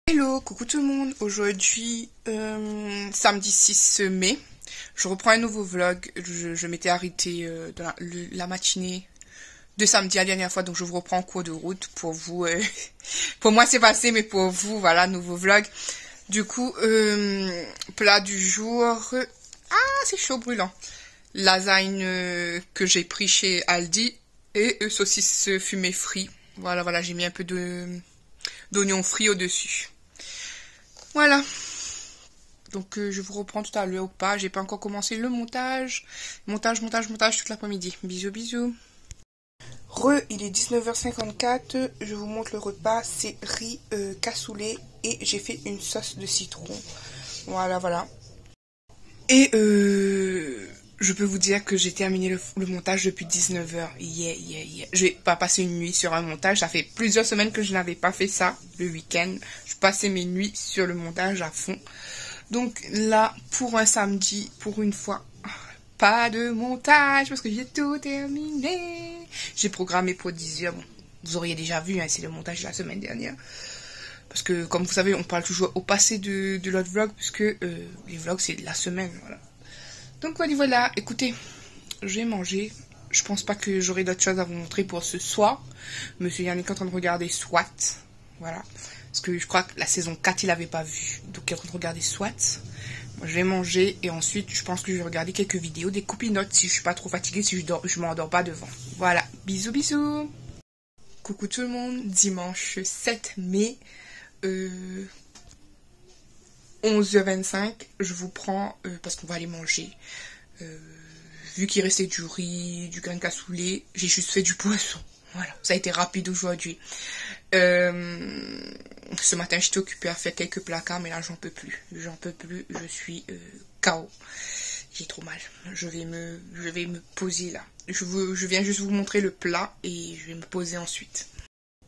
Hello, coucou tout le monde. Aujourd'hui, samedi 6 mai, je reprends un nouveau vlog. Je m'étais arrêtée dans la matinée de samedi la dernière fois, donc je vous reprends en cours de route pour vous. Pour moi c'est passé, mais pour vous, voilà, nouveau vlog. Du coup, plat du jour. Ah, c'est chaud brûlant. Lasagne que j'ai pris chez Aldi et saucisses fumées frites. Voilà, j'ai mis un peu d'oignons frits au-dessus. Voilà. Donc je vous reprends tout à l'heure ou pas. J'ai pas encore commencé le montage. Montage toute l'après-midi. Bisous. Il est 19h54. Je vous montre le repas. C'est riz cassoulet et j'ai fait une sauce de citron. Voilà. Et je peux vous dire que j'ai terminé le montage depuis 19h. Yeah. Je vais pas passer une nuit sur un montage. Ça fait plusieurs semaines que je n'avais pas fait ça le week-end. Je passais mes nuits sur le montage à fond. Donc là, pour un samedi, pour une fois, pas de montage parce que j'ai tout terminé. J'ai programmé pour 10h. Bon, vous auriez déjà vu, hein, c'est le montage de la semaine dernière. Parce que, comme vous savez, on parle toujours au passé de l'autre vlog, puisque les vlogs, c'est de la semaine, voilà. Donc voilà, écoutez, j'ai mangé. Je pense pas que j'aurai d'autres choses à vous montrer pour ce soir. Monsieur Yannick est en train de regarder SWAT, voilà. Parce que je crois que la saison 4, il avait pas vu. Donc il est en train de regarder SWAT. Moi, je vais manger et ensuite, je pense que je vais regarder quelques vidéos, des copinotes si je suis pas trop fatiguée, si je m'endors pas devant. Voilà, bisous. Coucou tout le monde, dimanche 7 mai. 11h25, je vous prends parce qu'on va aller manger. Vu qu'il restait du riz, du grain cassoulet, j'ai juste fait du poisson. Voilà, ça a été rapide aujourd'hui. Ce matin, j'étais occupée à faire quelques placards, mais là, j'en peux plus. Je suis KO. J'ai trop mal. Je vais me poser là. Je viens juste vous montrer le plat et je vais me poser ensuite.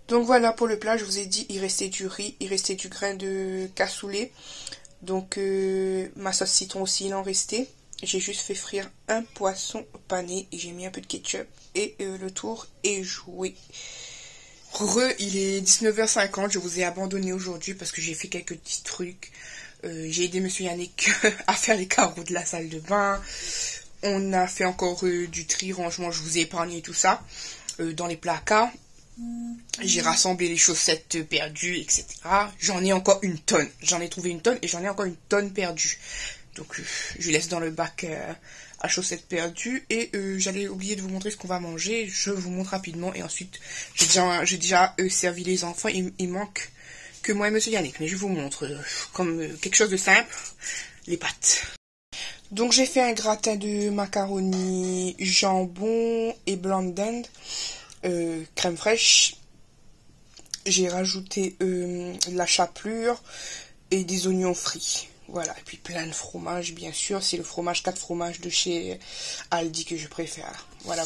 Donc voilà, pour le plat, je vous ai dit, il restait du riz, il restait du grain de cassoulet. Donc ma sauce citron aussi, il en restait. J'ai juste fait frire un poisson pané et j'ai mis un peu de ketchup. Et le tour est joué. Il est 19h50, je vous ai abandonné aujourd'hui parce que j'ai fait quelques petits trucs. J'ai aidé monsieur Yannick à faire les carreaux de la salle de bain. On a fait encore du tri, rangement, je vous ai épargné tout ça. Dans les placards. J'ai rassemblé les chaussettes perdues, etc. J'en ai encore une tonne. J'en ai trouvé une tonne et j'en ai encore une tonne perdue. Donc je laisse dans le bac à chaussettes perdues. Et j'allais oublier de vous montrer ce qu'on va manger. Je vous montre rapidement. Et ensuite, j'ai déjà servi les enfants. Il manque que moi et monsieur Yannick. Mais je vous montre comme quelque chose de simple. Les pâtes. Donc j'ai fait un gratin de macaroni, jambon et blanc de dinde. Crème fraîche, j'ai rajouté la chapelure et des oignons frits, voilà, et puis plein de fromage bien sûr, c'est le fromage 4 fromages de chez Aldi que je préfère, voilà.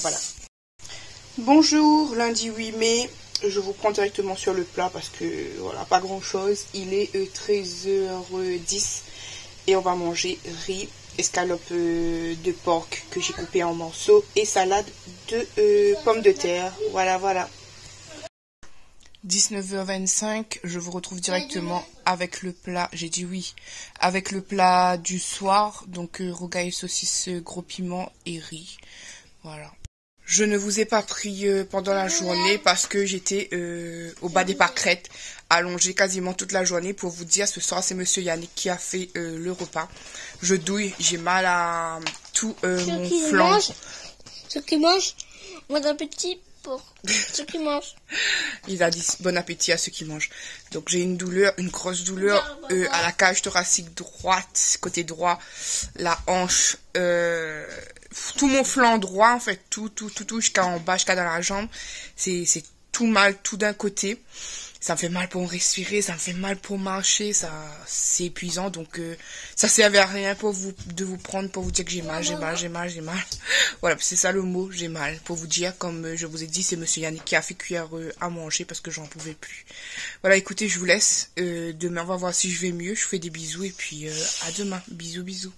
Bonjour, lundi 8 mai, je vous prends directement sur le plat parce que voilà, pas grand chose, il est 13h10 et on va manger riz, escalope de porc que j'ai coupé en morceaux et salade de pommes de terre. Voilà. 19h25, je vous retrouve directement avec le plat, j'ai dit oui, avec le plat du soir, donc rogaille, saucisse, gros piment et riz. Voilà. Je ne vous ai pas pris pendant la journée parce que j'étais au bas des pâquerettes, allongée quasiment toute la journée. Pour vous dire, ce soir, c'est monsieur Yannick qui a fait le repas. Je douille, j'ai mal à tout mon flanc. Ceux qui mangent, bon appétit pour ceux qui mangent. Il a dit bon appétit à ceux qui mangent. Donc j'ai une grosse douleur à la cage thoracique droite, côté droit, la hanche, tout mon flanc droit en fait, tout jusqu'à en bas, jusqu'à dans la jambe. C'est tout mal, tout d'un côté. Ça me fait mal pour respirer, ça me fait mal pour marcher, c'est épuisant. Donc ça servait à rien de vous prendre pour vous dire que j'ai mal. Voilà, c'est ça le mot, j'ai mal. Pour vous dire, comme je vous ai dit, c'est monsieur Yannick qui a fait cuire à manger parce que j'en pouvais plus. Voilà, écoutez, je vous laisse. Demain, on va voir si je vais mieux. Je vous fais des bisous et puis à demain. Bisous.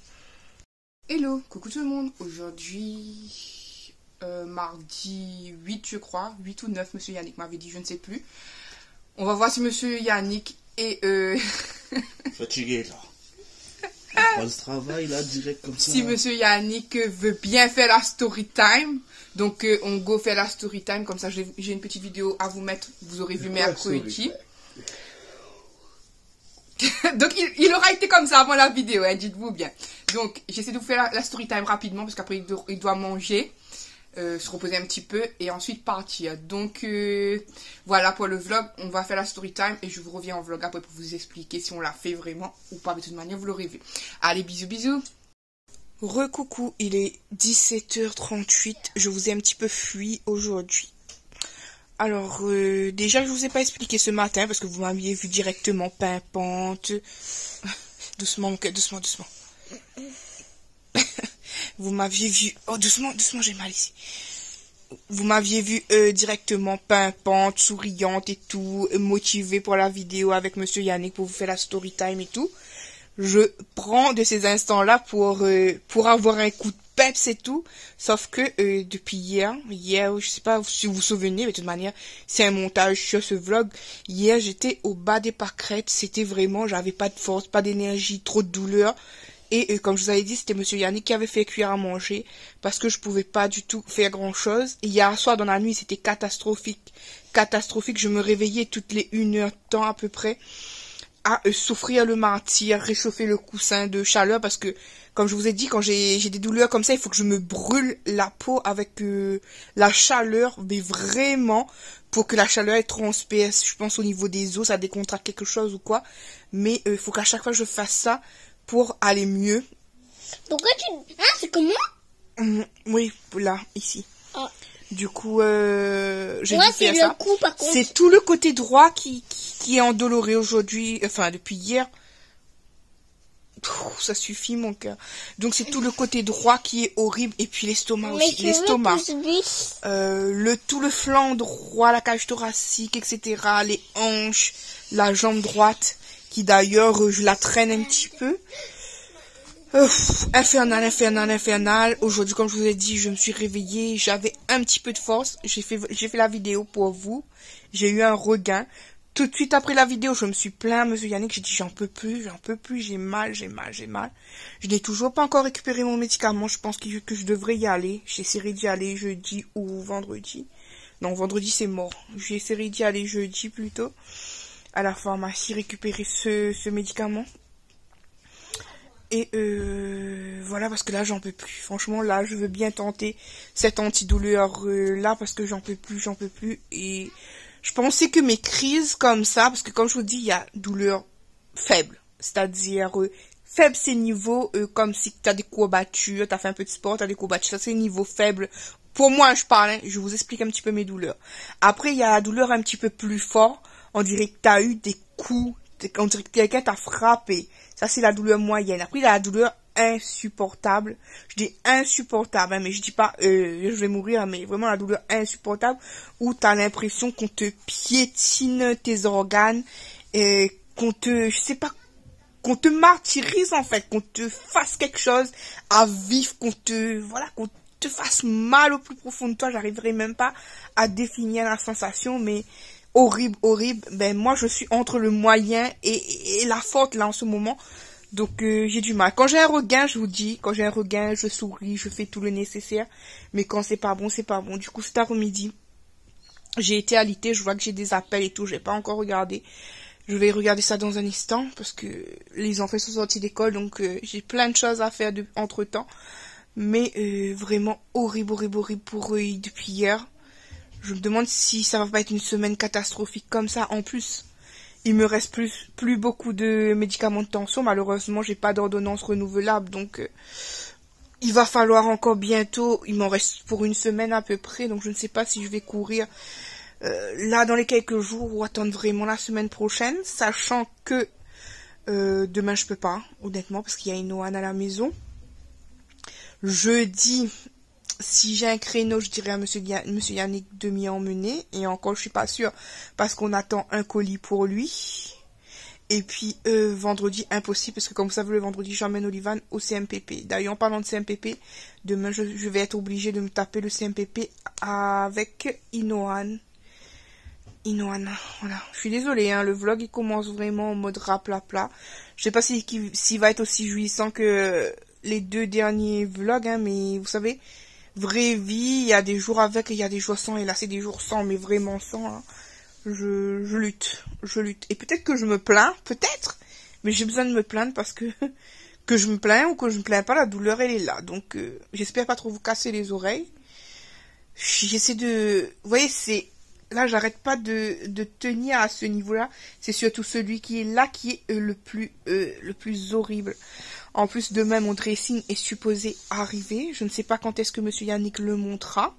Hello, coucou tout le monde. Aujourd'hui, mardi 8, je crois. 8 ou 9, monsieur Yannick m'avait dit, je ne sais plus. On va voir si monsieur Yannick Et Fatigué, là. On prend ce travail, là, direct comme ça. si monsieur Yannick veut bien faire la story time, donc on go faire la story time, comme ça j'ai une petite vidéo à vous mettre, vous aurez vu mercredi. Donc il aura été comme ça avant la vidéo, hein, dites-vous bien. Donc j'essaie de vous faire la story time rapidement, parce qu'après il doit manger. Se reposer un petit peu et ensuite partir. Donc voilà pour le vlog, on va faire la story time et je vous reviens en vlog après pour vous expliquer si on l'a fait vraiment ou pas. De toute manière vous l'aurez vu. Allez, bisous bisous. Recoucou, il est 17h38, je vous ai un petit peu fui aujourd'hui. Alors déjà je vous ai pas expliqué ce matin parce que vous m'aviez vu directement pimpante. Doucement mon cœur, doucement. Vous m'aviez vu... Oh, doucement, j'ai mal ici. Vous m'aviez vu directement pimpante, souriante et tout, motivée pour la vidéo avec monsieur Yannick pour vous faire la story time et tout. Je prends de ces instants-là pour avoir un coup de peps et tout. Sauf que depuis hier, je sais pas si vous vous souvenez, mais de toute manière, c'est un montage sur ce vlog. Hier, j'étais au bas des pâquerettes. C'était vraiment, j'avais pas de force, pas d'énergie, trop de douleur. Et comme je vous avais dit, c'était monsieur Yannick qui avait fait cuire à manger parce que je pouvais pas du tout faire grand chose. Et hier soir dans la nuit, c'était catastrophique. Catastrophique, je me réveillais toutes les 1 heure de temps à peu près à souffrir le martyre, réchauffer le coussin de chaleur parce que, comme je vous ai dit, quand j'ai des douleurs comme ça, il faut que je me brûle la peau avec la chaleur, mais vraiment, pour que la chaleur elle transperce, je pense au niveau des os, ça décontracte quelque chose ou quoi. Mais il faut qu'à chaque fois je fasse ça pour aller mieux. Pourquoi tu... Ah, c'est comment? Oui, là, ici. Ah. Du coup, j'ai Ouais, dû faire ça. C'est tout le côté droit qui est endoloré aujourd'hui, enfin depuis hier. Ça suffit mon cœur. Donc c'est tout le côté droit qui est horrible et puis l'estomac aussi. L'estomac. Tout le flanc droit, la cage thoracique, etc. Les hanches, la jambe droite qui d'ailleurs je la traîne un petit peu. Infernal. Aujourd'hui, comme je vous ai dit, je me suis réveillée, j'avais un petit peu de force. J'ai fait la vidéo pour vous. J'ai eu un regain. Tout de suite après la vidéo, je me suis plaint, monsieur Yannick, j'ai dit j'en peux plus, j'ai mal. Je n'ai toujours pas encore récupéré mon médicament, je pense que je devrais y aller. J'essaierai d'y aller jeudi ou vendredi. Non, vendredi c'est mort. J'essaierai d'y aller jeudi plutôt, à la pharmacie, récupérer ce médicament. Et voilà, parce que là j'en peux plus. Franchement là je veux bien tenter cette antidouleur là parce que j'en peux plus. Et je pensais que mes crises comme ça, parce que comme je vous dis il y a douleur faible, c'est-à-dire faible c'est niveau comme si tu as des courbatures, tu as fait un peu de sport, tu as des courbatures, ça c'est niveau faible. Pour moi je parle, hein, je vous explique un petit peu mes douleurs. Après il y a la douleur un petit peu plus fort, on dirait que tu as eu des coups, on dirait que quelqu'un t'a frappé. Ça, c'est la douleur moyenne. Après, il y a la douleur insupportable. Je dis insupportable, hein, mais je dis pas je vais mourir, mais vraiment la douleur insupportable où tu as l'impression qu'on te piétine tes organes, qu'on te, je sais pas, qu'on te martyrise en fait, qu'on te fasse quelque chose à vivre, qu'on te fasse mal au plus profond de toi. J'arriverai même pas à définir la sensation, mais horrible. Ben moi je suis entre le moyen et la forte là en ce moment. Donc j'ai du mal. Quand j'ai un regain, je vous dis, quand j'ai un regain, je souris, je fais tout le nécessaire. Mais quand c'est pas bon, c'est pas bon. Du coup cet après-midi, j'ai été alitée, je vois que j'ai des appels et tout, j'ai pas encore regardé. Je vais regarder ça dans un instant parce que les enfants sont sortis d'école, donc j'ai plein de choses à faire entre temps. Mais vraiment horrible pour eux depuis hier. Je me demande si ça va pas être une semaine catastrophique comme ça. En plus, il me reste plus beaucoup de médicaments de tension. Malheureusement, j'ai pas d'ordonnance renouvelable. Donc, il va falloir encore bientôt. Il m'en reste pour une semaine à peu près. Donc, je ne sais pas si je vais courir là dans les quelques jours ou attendre vraiment la semaine prochaine. Sachant que demain, je peux pas, honnêtement, parce qu'il y a une Noan à la maison. Jeudi... Si j'ai un créneau, je dirais à monsieur Yannick de m'y emmener. Et encore, je suis pas sûre. Parce qu'on attend un colis pour lui. Et puis, vendredi, impossible. Parce que comme vous savez, le vendredi, j'emmène Olivan au CMPP. D'ailleurs, en parlant de CMPP, demain, je vais être obligée de me taper le CMPP avec Inoan. Inoan. Voilà. Je suis désolée, hein, le vlog il commence vraiment en mode raplapla. Je sais pas s'il va être aussi jouissant que les 2 derniers vlogs, hein, mais vous savez, vraie vie, il y a des jours avec et il y a des jours sans, et là c'est des jours sans, mais vraiment sans. Hein. Je lutte. Et peut-être que je me plains, peut-être, mais j'ai besoin de me plaindre parce que je me plains ou que je me plains pas, la douleur elle est là. Donc j'espère pas trop vous casser les oreilles. J'essaie de... Vous voyez, c'est... Là, j'arrête pas de tenir à ce niveau-là. C'est surtout celui qui est là qui est le plus horrible. En plus, demain, mon dressing est supposé arriver. Je ne sais pas quand est-ce que Monsieur Yannick le montrera.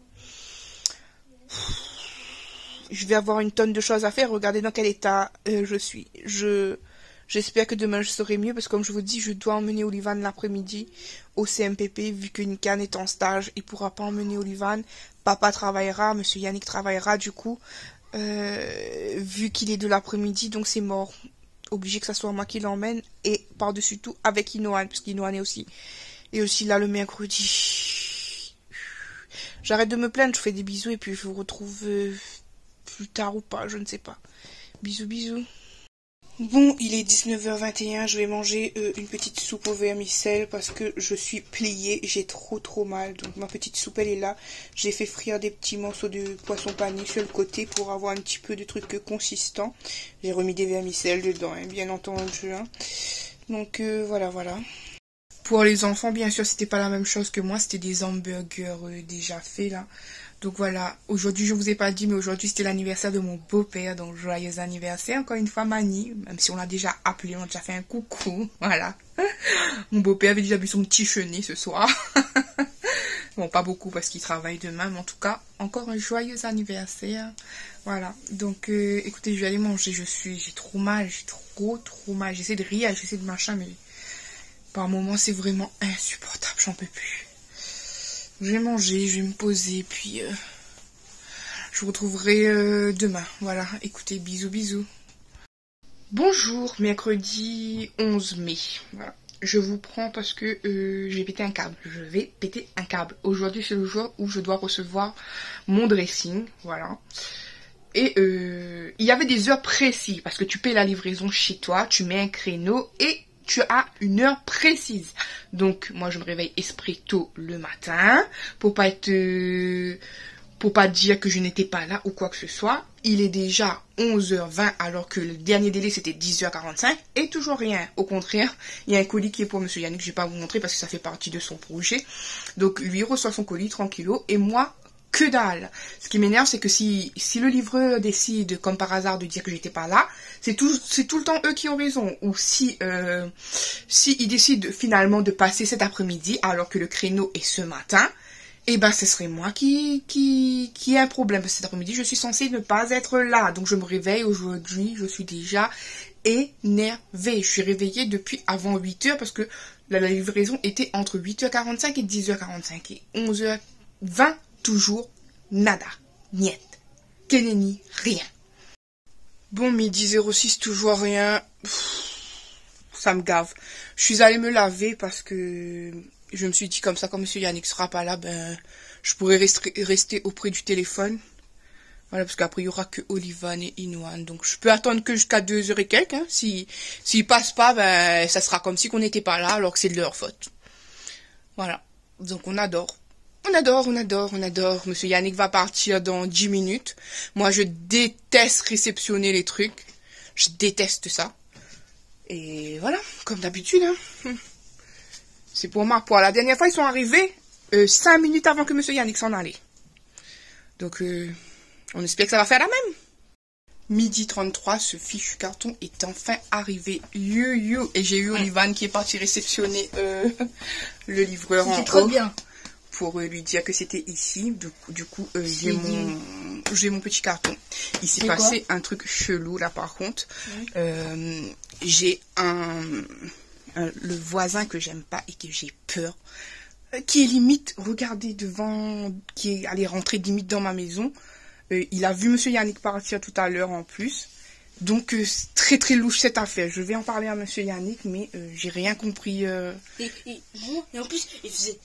Je vais avoir une tonne de choses à faire. Regardez dans quel état je suis. J'espère que demain je serai mieux parce que comme je vous dis, je dois emmener Olivan l'après-midi au CMPP vu que Nikan est en stage. Il pourra pas emmener Olivan. Papa travaillera, Monsieur Yannick travaillera du coup vu qu'il est de l'après-midi, donc c'est mort. Obligé que ça soit moi qui l'emmène et par-dessus tout avec Inoan parce qu'Inoan est aussi là le mercredi. J'arrête de me plaindre, je vous fais des bisous et puis je vous retrouve plus tard ou pas, je ne sais pas. Bisous bisous. Bon, il est 19h21, je vais manger une petite soupe au vermicelle parce que je suis pliée, j'ai trop mal. Donc ma petite soupe elle est là. J'ai fait frire des petits morceaux de poisson pané sur le côté pour avoir un petit peu de trucs consistants. J'ai remis des vermicelles dedans, hein, bien entendu. Hein. Donc voilà. Pour les enfants, bien sûr, c'était pas la même chose que moi, c'était des hamburgers déjà faits là. Donc voilà, aujourd'hui je vous ai pas dit, mais aujourd'hui c'était l'anniversaire de mon beau-père, donc joyeux anniversaire encore une fois Mani, même si on l'a déjà appelé, on a déjà fait un coucou, voilà. Mon beau-père avait déjà bu son petit chenille ce soir. Bon, pas beaucoup parce qu'il travaille demain, mais en tout cas, encore un joyeux anniversaire. Voilà, donc écoutez, je vais aller manger, j'ai trop mal, j'ai trop mal, j'essaie de rire, j'essaie de machin, mais par moments c'est vraiment insupportable, j'en peux plus. Je vais manger, je vais me poser, puis je vous retrouverai demain. Voilà, écoutez, bisous. Bonjour, mercredi 11 mai. Voilà. Je vous prends parce que j'ai pété un câble. Je vais péter un câble. Aujourd'hui, c'est le jour où je dois recevoir mon dressing. Voilà. Et il y avait des heures précises parce que tu payes la livraison chez toi, tu mets un créneau et tu as une heure précise. Donc, moi, je me réveille esprit tôt le matin pour pas dire que je n'étais pas là ou quoi que ce soit. Il est déjà 11h20 alors que le dernier délai c'était 10h45 et toujours rien. Au contraire, il y a un colis qui est pour Monsieur Yannick, je vais pas vous montrer parce que ça fait partie de son projet. Donc, lui reçoit son colis tranquillo et moi, que dalle. Ce qui m'énerve, c'est que si le livreur décide, comme par hasard, de dire que j'étais pas là, c'est tout le temps eux qui ont raison. Ou si ils décident finalement de passer cet après-midi, alors que le créneau est ce matin, eh ben, ce serait moi qui ai un problème. Parce que cet après-midi, je suis censée ne pas être là. Donc, je me réveille aujourd'hui, je suis déjà énervée. Je suis réveillée depuis avant 8h parce que la livraison était entre 8h45 et 10h45. Et 11h20, toujours nada, niet, keneni, rien. Bon, midi 06, toujours rien. Ça me gave. Je suis allée me laver parce que je me suis dit comme ça, comme Monsieur Yannick sera pas là, ben je pourrais rester auprès du téléphone. Voilà, parce qu'après il y aura que Olivan et Inoan. Donc je peux attendre que jusqu'à 2h et quelques. Hein. S'ils passent pas, ben ça sera comme si qu'on n'était pas là alors que c'est de leur faute. Voilà. Donc on adore. On adore. Monsieur Yannick va partir dans 10 minutes. Moi, je déteste réceptionner les trucs. Je déteste ça. Et voilà, comme d'habitude. Hein. C'est pour moi. Pour la dernière fois, ils sont arrivés 5 minutes avant que Monsieur Yannick s'en allait. Donc, on espère que ça va faire la même. Midi 33, ce fichu carton est enfin arrivé. Et j'ai eu Olivan qui est parti réceptionner le livreur en haut. Trop bien. Pour lui dire que c'était ici. Du coup, j'ai mon petit carton. Il s'est passé un truc chelou là par contre. Oui. J'ai le voisin que j'aime pas et que j'ai peur. Qui est limite, regardez devant, qui est allé rentrer limite dans ma maison. Il a vu Monsieur Yannick partir tout à l'heure en plus. Donc, très très louche cette affaire. Je vais en parler à Monsieur Yannick, mais j'ai rien compris. Et en plus, il faisait...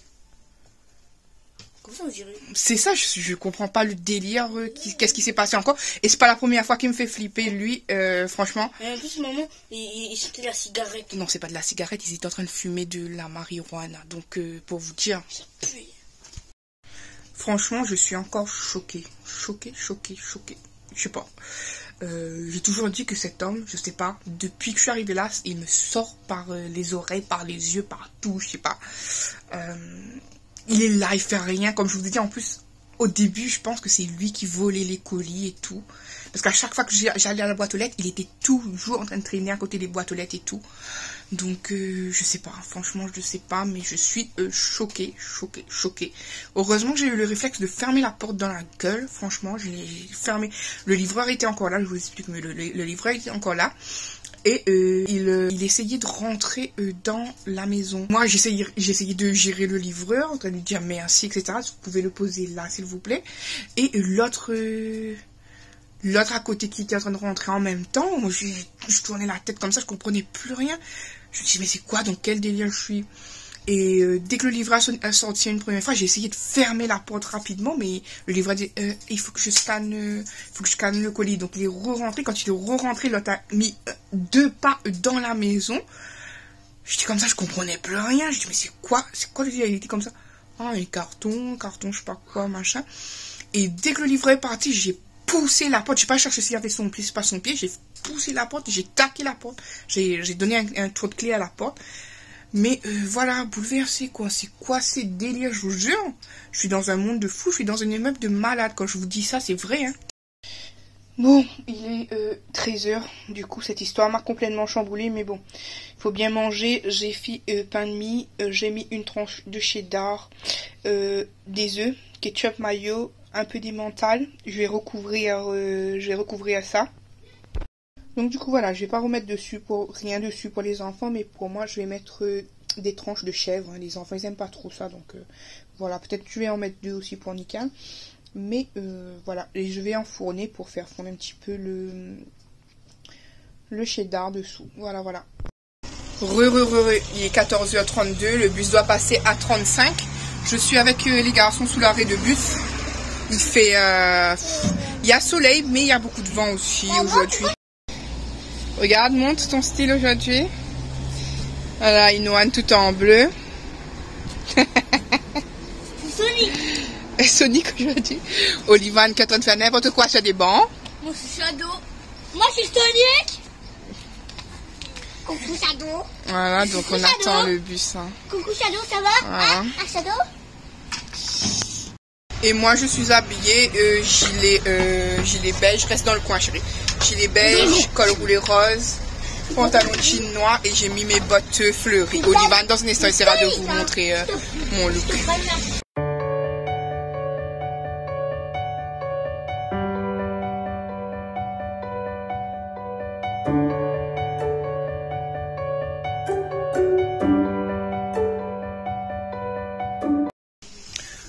Comme ça, on dirait. C'est ça, je comprends pas le délire. Qu'est-ce qui s'est passé encore? Et c'est pas la première fois qu'il me fait flipper, lui, franchement. Et en plus, maman, il sentait la cigarette. Non, c'est pas de la cigarette, ils étaient en train de fumer de la marijuana. Donc, pour vous dire. Ça pue. Franchement, je suis encore choquée. Choquée. Je sais pas. J'ai toujours dit que cet homme, je sais pas, depuis que je suis arrivée là, il me sort par les oreilles, par les yeux, partout, je sais pas. Il est là, il fait rien. Comme je vous ai dit, en plus, au début, je pense que c'est lui qui volait les colis et tout. Parce qu'à chaque fois que j'allais à la boîte aux lettres, il était toujours en train de traîner à côté des boîtes aux lettres et tout. Donc, je sais pas. Franchement, je sais pas. Mais je suis choquée. Heureusement que j'ai eu le réflexe de fermer la porte dans la gueule. Franchement, je l'ai fermé. Le livreur était encore là. Je vous explique, mais le livreur était encore là. Et il essayait de rentrer dans la maison. Moi, j'essayais de gérer le livreur, en train de lui dire merci, etc. Vous pouvez le poser là, s'il vous plaît. Et l'autre à côté qui était en train de rentrer en même temps, moi, je tournais la tête comme ça, je comprenais plus rien. Je me dis, mais c'est quoi, dans quel délire je suis? Et dès que le livreur a sorti une première fois, j'ai essayé de fermer la porte rapidement, mais le livreur a dit, il faut que je scanne le colis. Donc il est re-rentré. Quand il est re-rentré, l'autre a mis 2 pas dans la maison. J'étais comme ça, je comprenais plus rien. Je dis, mais c'est quoi le délire? Il était comme ça. Ah, un carton, je sais pas quoi, machin. Et dès que le livreur est parti, j'ai poussé la porte. J'ai pas cherché s'il y avait son pied, c'est pas son pied. J'ai poussé la porte, j'ai taqué la porte. J'ai donné un trou de clé à la porte. Mais voilà, bouleversé quoi. C'est quoi ces délires, je vous jure. Je suis dans un monde de fou, je suis dans un immeuble de malade. Quand je vous dis ça, c'est vrai. Hein. Bon, il est 13h. Du coup, cette histoire m'a complètement chamboulée. Mais bon, il faut bien manger. J'ai fait pain de mie. J'ai mis une tranche de cheddar, des œufs, ketchup mayo, un peu d'emmental. Je vais recouvrir à ça. Donc du coup voilà, je vais pas remettre rien dessus pour les enfants, mais pour moi je vais mettre des tranches de chèvre. Les enfants ils aiment pas trop ça, donc voilà, peut-être que je vais en mettre 2 aussi pour Nickel. Mais voilà, et je vais enfourner pour faire fondre un petit peu le cheddar dessous. Voilà. Il est 14h32, le bus doit passer à 35. Je suis avec les garçons sous l'arrêt de bus. Il fait... il y a soleil, mais il y a beaucoup de vent aussi aujourd'hui. Regarde, montre ton style aujourd'hui. Voilà, Inoan tout en bleu. Sonic. Sonic aujourd'hui. Olivan qui est en train de faire n'importe quoi sur des bancs. Moi, c'est Shadow. Moi, c'est Sonic. Coucou, Shadow. Voilà, donc on attend le bus. Hein. Coucou, Shadow, ça va? Voilà. Ah, Shadow? Et moi, je suis habillée gilet beige. Reste dans le coin, chérie. Gilet beige, col roulé rose, pantalon jean noir et j'ai mis mes bottes fleuries. Olivan, dans un instant, essaiera de vous montrer mon look.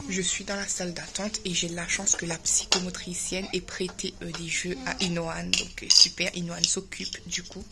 Je suis dans la salle d'attente et j'ai la chance que la psychomotricienne ait prêté des jeux à Inoan. Donc super, Inoan s'occupe du coup.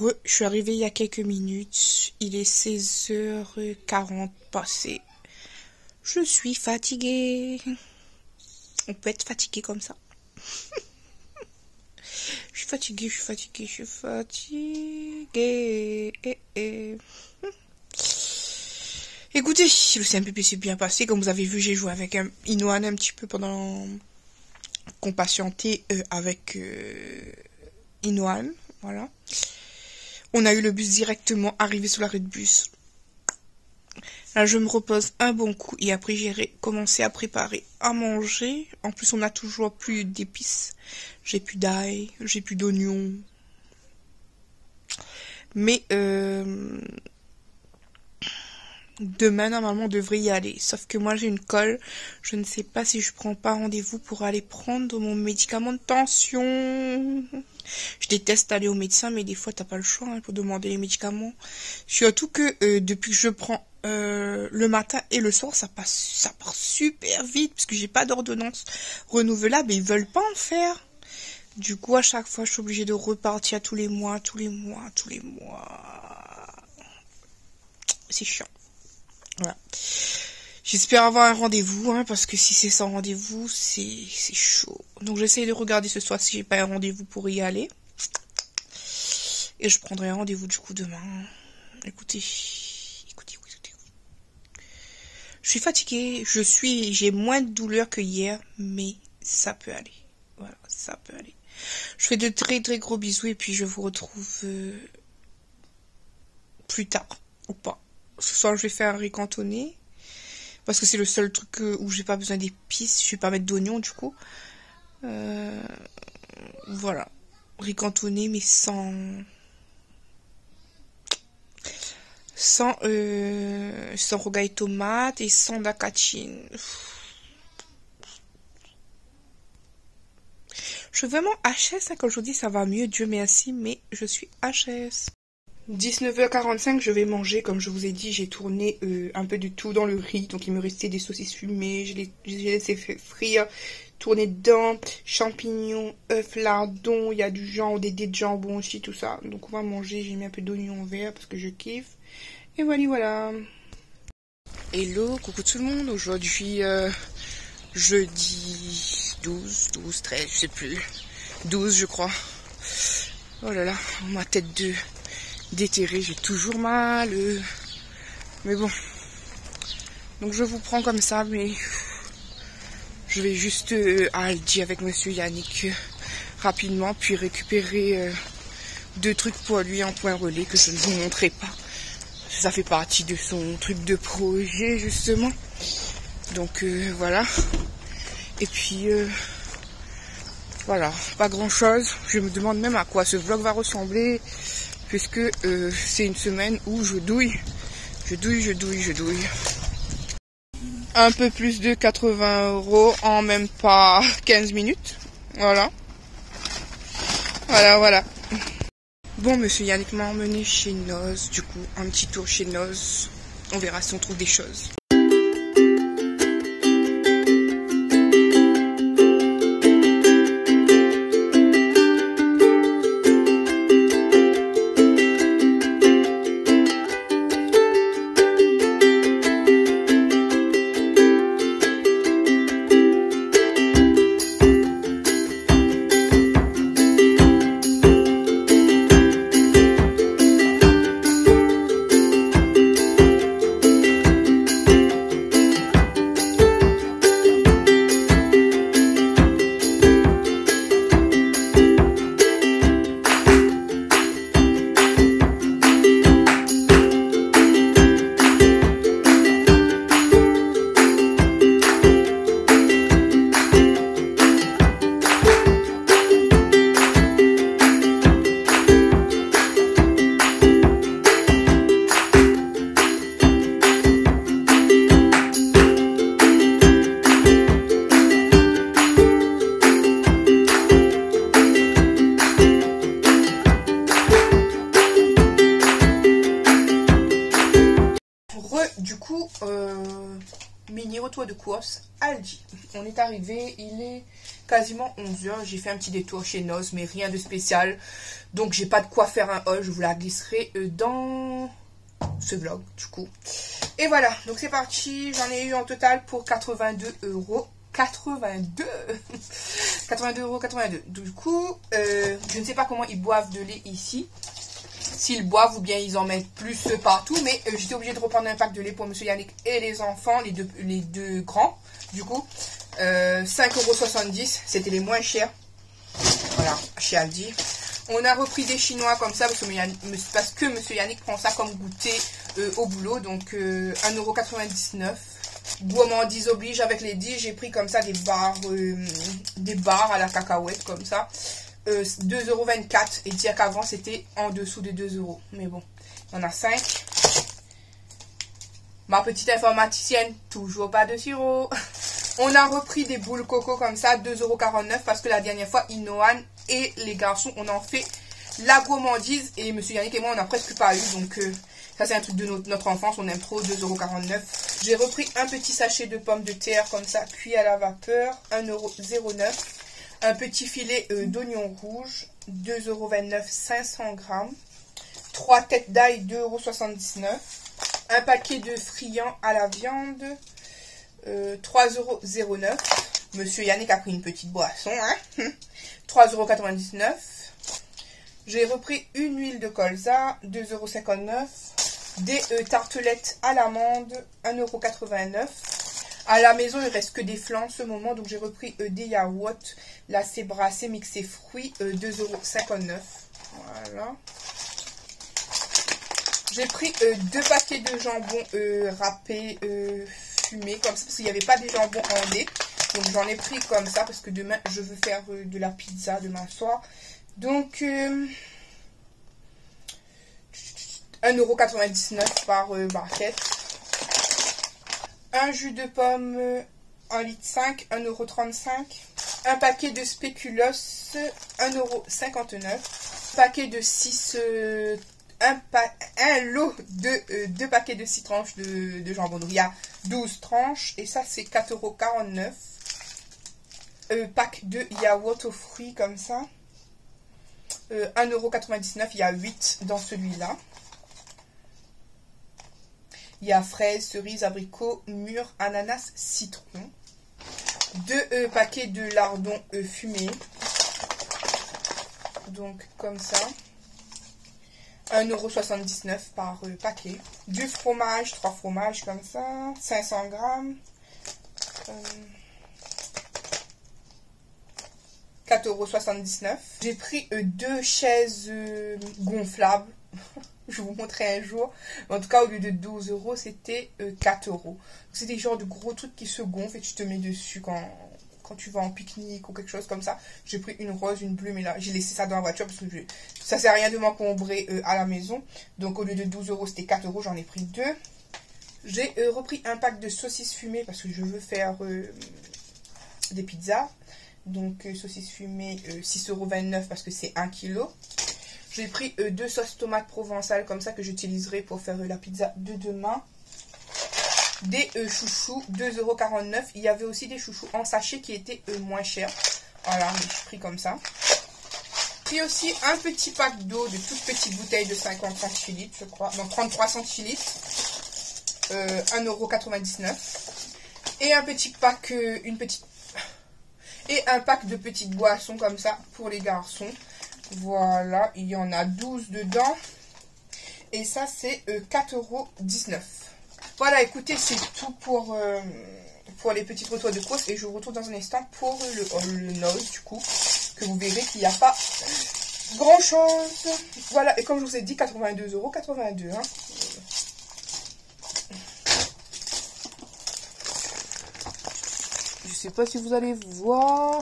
Je suis arrivée il y a quelques minutes. Il est 16h40 passé. Je suis fatiguée. On peut être fatigué comme ça. Je suis fatiguée, je suis fatiguée, je suis fatiguée. Écoutez, le CMPP s'est bien passé. Comme vous avez vu, j'ai joué avec Inoan un petit peu pendant qu'on patientait avec Inoan. Voilà. On a eu le bus directement arrivé sur l'arrêt de bus. Là, je me repose un bon coup et après, j'irai commencer à préparer à manger. En plus, on n'a toujours plus d'épices. J'ai plus d'ail, j'ai plus d'oignons. Mais demain, normalement, on devrait y aller. Sauf que moi, j'ai une colle. Je ne sais pas si je prends pas rendez-vous pour aller prendre mon médicament de tension. Je déteste aller au médecin, mais des fois, t'as pas le choix hein, pour demander les médicaments. Surtout que depuis que je prends le matin et le soir, ça part super vite parce que j'ai pas d'ordonnance renouvelable et ils veulent pas en faire. Du coup, à chaque fois, je suis obligée de repartir tous les mois. C'est chiant. Voilà. J'espère avoir un rendez-vous, hein, parce que si c'est sans rendez-vous, c'est chaud. Donc j'essaye de regarder ce soir si j'ai pas un rendez-vous pour y aller. Et je prendrai un rendez-vous du coup demain. Écoutez. Je suis fatiguée, j'ai moins de douleur que hier, mais ça peut aller. Voilà, ça peut aller. Je fais de très très gros bisous et puis je vous retrouve plus tard, ou pas. Ce soir, je vais faire un riz cantonné. Parce que c'est le seul truc où j'ai pas besoin d'épices. Je vais pas mettre d'oignons, du coup. Voilà. Riz cantonné, mais sans rogaille tomate et sans dacatine. Je suis vraiment HS, hein, comme je vous dis, ça va mieux, Dieu merci, mais je suis HS. 19h45, je vais manger, comme je vous ai dit, j'ai tourné un peu de tout dans le riz, donc il me restait des saucisses fumées, j'ai laissé frire, tourner dedans, champignons, œufs, lardons, il y a du jambon, des dés de jambon aussi, tout ça. Donc on va manger, j'ai mis un peu d'oignon vert parce que je kiffe. Et voilà. Hello, coucou tout le monde, aujourd'hui jeudi 12, 13, je sais plus, 12 je crois. Oh là là, ma tête déterrée, j'ai toujours mal, mais bon, donc je vous prends comme ça, mais je vais juste à Aldi avec monsieur Yannick rapidement, puis récupérer 2 trucs pour lui en point relais que je ne vous montrerai pas. Ça fait partie de son truc de projet justement. Donc voilà. Et puis voilà, pas grand chose. Je me demande même à quoi ce vlog va ressembler. Puisque c'est une semaine où je douille. Un peu plus de 80 € en même pas 15 minutes. Voilà. Bon, monsieur Yannick m'a emmené chez Noz. Du coup, un petit tour chez Noz. On verra si on trouve des choses. mini retour de course Aldi. On est arrivé, il est quasiment 11 h. J'ai fait un petit détour chez Noz, mais rien de spécial. Donc j'ai pas de quoi faire un haul, je vous la glisserai dans ce vlog du coup. Et voilà, donc c'est parti, j'en ai eu en total pour 82 €. 82 82,82 €. Du coup, je ne sais pas comment ils boivent de lait ici. S'ils boivent ou bien ils en mettent plus partout. Mais j'étais obligée de reprendre un pack de lait pour monsieur Yannick et les enfants, les deux grands. Du coup, 5,70 €. C'était les moins chers. Voilà, chez Aldi. On a repris des chinois comme ça parce que monsieur Yannick prend ça comme goûter au boulot. Donc 1,99 €. Gourmandise oblige avec les 10. J'ai pris comme ça des barres à la cacahuète comme ça. 2,24 €. Et dire qu'avant c'était en dessous de 2 €. Mais bon, il y en a 5. Ma petite informaticienne, toujours pas de sirop. On a repris des boules coco comme ça, 2,49 € parce que la dernière fois, Inoan et les garçons, on en fait la gourmandise. Et monsieur Yannick et moi, on n'a presque pas eu. Donc ça c'est un truc de notre enfance, on aime trop, 2,49 €. J'ai repris un petit sachet de pommes de terre comme ça, cuit à la vapeur, 1,09 €. Un petit filet d'oignons rouges, 2,29 €, 500 g. 3 têtes d'ail, 2,79 €. Un paquet de friands à la viande, 3,09 €. Monsieur Yannick a pris une petite boisson, hein. 3,99 €. J'ai repris une huile de colza, 2,59 €. Des tartelettes à l'amande, 1,89 €. À la maison, il ne reste que des flancs en ce moment. Donc, j'ai repris des yaourts. Là, c'est brassé, mixé fruits, 2,59 €. Voilà. J'ai pris 2 paquets de jambon râpé, fumé, comme ça, parce qu'il n'y avait pas des jambons en lait. Donc, j'en ai pris comme ça, parce que demain, je veux faire de la pizza demain soir. Donc, 1,99 € par barquette. Un jus de pomme 1,5 litre, 1,35 €. Un paquet de spéculoos, 1,59 €. Paquet de 6, un lot de 2 paquets de 6 tranches de jambon. Donc il y a 12 tranches et ça c'est 4,49 €. Pack de yaourt aux fruits comme ça. 1,99 €, il y a 8 dans celui-là. Il y a fraises, cerises, abricots, mûres, ananas, citron. 2 paquets de lardons fumés. Donc comme ça. 1,79 € par paquet. Du fromage, 3 fromages comme ça. 500 g. 4,79 €. J'ai pris 2 chaises gonflables. Je vous montrerai un jour. En tout cas, au lieu de 12 €, c'était 4 €. C'est des genres de gros trucs qui se gonflent et tu te mets dessus quand tu vas en pique-nique ou quelque chose comme ça. J'ai pris une rose, une bleue, mais là, j'ai laissé ça dans la voiture parce que ça sert à rien de m'encombrer à la maison. Donc, au lieu de 12 €, c'était 4 €. J'en ai pris 2. J'ai repris un pack de saucisses fumées parce que je veux faire des pizzas. Donc, saucisses fumées, 6,29 € parce que c'est 1 kg. J'ai pris 2 sauces tomates provençales comme ça que j'utiliserai pour faire la pizza de demain. Des chouchous, 2,49 €. Il y avait aussi des chouchous en sachet qui étaient moins chers. Voilà, mais j'ai pris comme ça. J'ai pris aussi un petit pack d'eau de toute petite bouteille de 50 centilitres, je crois. Donc 33 centilitres. 1,99 €. Et un petit pack, et un pack de petites boissons comme ça pour les garçons. Voilà, il y en a 12 dedans. Et ça, c'est 4,19 €. Voilà, écoutez, c'est tout pour les petits retours de course. Et je vous retrouve dans un instant pour le Noz, du coup, que vous verrez qu'il n'y a pas grand-chose. Voilà, et comme je vous ai dit, 82,82 €. Hein. Je sais pas si vous allez voir.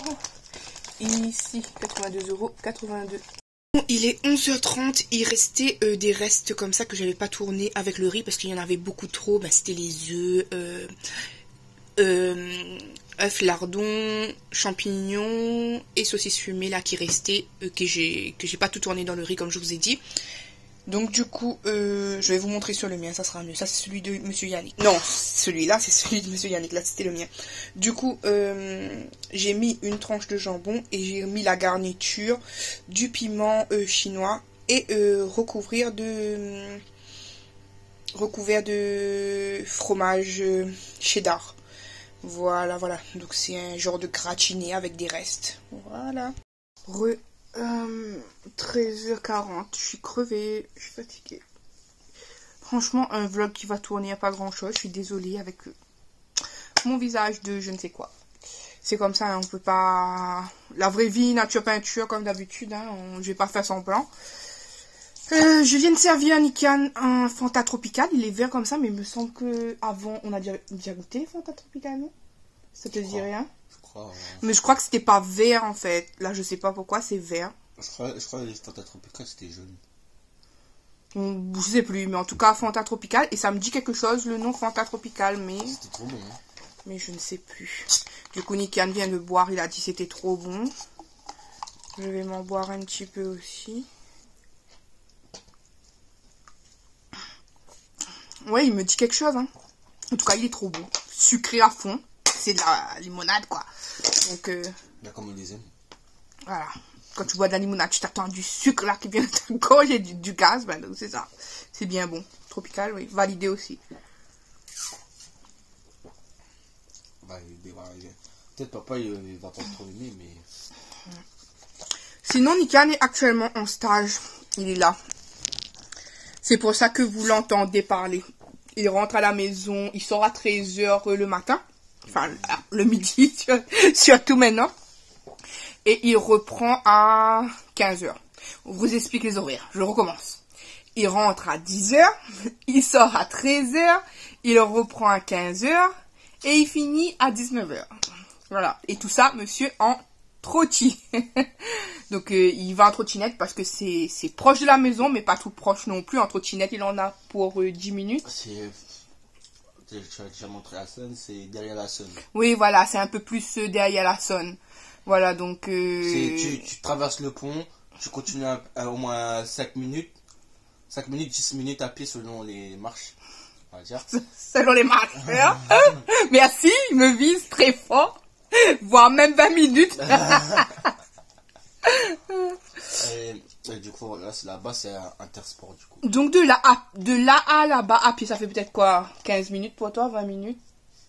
Ici, 82,82 €. Il est 11 h 30, il restait des restes comme ça que j'avais pas tourné avec le riz parce qu'il y en avait beaucoup trop. Ben, c'était les œufs, œufs lardons, champignons et saucisses fumées là qui restaient, que j'ai pas tout tourné dans le riz comme je vous ai dit. Donc du coup, je vais vous montrer sur le mien, ça sera mieux. Ça c'est celui de Monsieur Yannick. Non, celui-là c'est celui de Monsieur Yannick, là c'était le mien. Du coup, j'ai mis une tranche de jambon et j'ai mis la garniture du piment chinois et recouvert de fromage cheddar. Voilà, voilà. Donc c'est un genre de gratiné avec des restes. Voilà. 13h40, je suis crevée, je suis fatiguée. Franchement, un vlog qui va tourner à pas grand chose, je suis désolée avec mon visage de je ne sais quoi. C'est comme ça, hein, on peut pas... La vraie vie, nature peinture, comme d'habitude, hein, je vais pas faire semblant. Je viens de servir à Nikan un Fanta Tropical, il est vert comme ça, mais il me semble que avant on a déjà goûté Fanta Tropical, non? Ça te dit rien? Mais je crois que c'était pas vert en fait. Là, je sais pas pourquoi, c'est vert. Je crois que les Fanta Tropical c'était jaune. Je sais plus, mais en tout cas, Fanta Tropical. Et ça me dit quelque chose, le nom Fanta Tropical, mais... C'était trop bon, hein. Mais je ne sais plus. Du coup, Nikan vient de boire, il a dit c'était trop bon. Je vais m'en boire un petit peu aussi. Ouais, il me dit quelque chose, hein. En tout cas, il est trop bon. Sucré à fond. C'est de la limonade, quoi. Donc, Bien comme on les aime. voilà. Quand tu bois de la limonade, tu t'attends du sucre là qui vient de ta gorge et du gaz. Ben, donc c'est ça. C'est bien bon. Tropical, oui. Validé aussi. Peut-être papa il va pas trop aimer, mais... Sinon, Nikan est actuellement en stage. Il est là. C'est pour ça que vous l'entendez parler. Il rentre à la maison. Il sort à 13h le matin. Enfin, le midi, surtout maintenant. Et il reprend à 15h. On vous explique les horaires. Je recommence. Il rentre à 10h. Il sort à 13h. Il reprend à 15h. Et il finit à 19h. Voilà. Et tout ça, monsieur, en trotti. Donc, il va en trottinette parce que c'est proche de la maison, mais pas tout proche non plus. En trottinette, il en a pour 10 minutes. Tu as déjà montré la Saône, c'est derrière la Saône. Oui, voilà, c'est un peu plus derrière la Saône. Voilà, donc... Tu traverses le pont, tu continues au moins 5 minutes. 5 minutes, 10 minutes à pied selon les marches, on va dire. Selon les marches, hein. Merci, il me vise très fort. Voire même 20 minutes. Et du coup, là-bas, c'est Intersport, du coup. Donc de là à là-bas, à pied, ça fait peut-être quoi? 15 minutes pour toi, 20 minutes?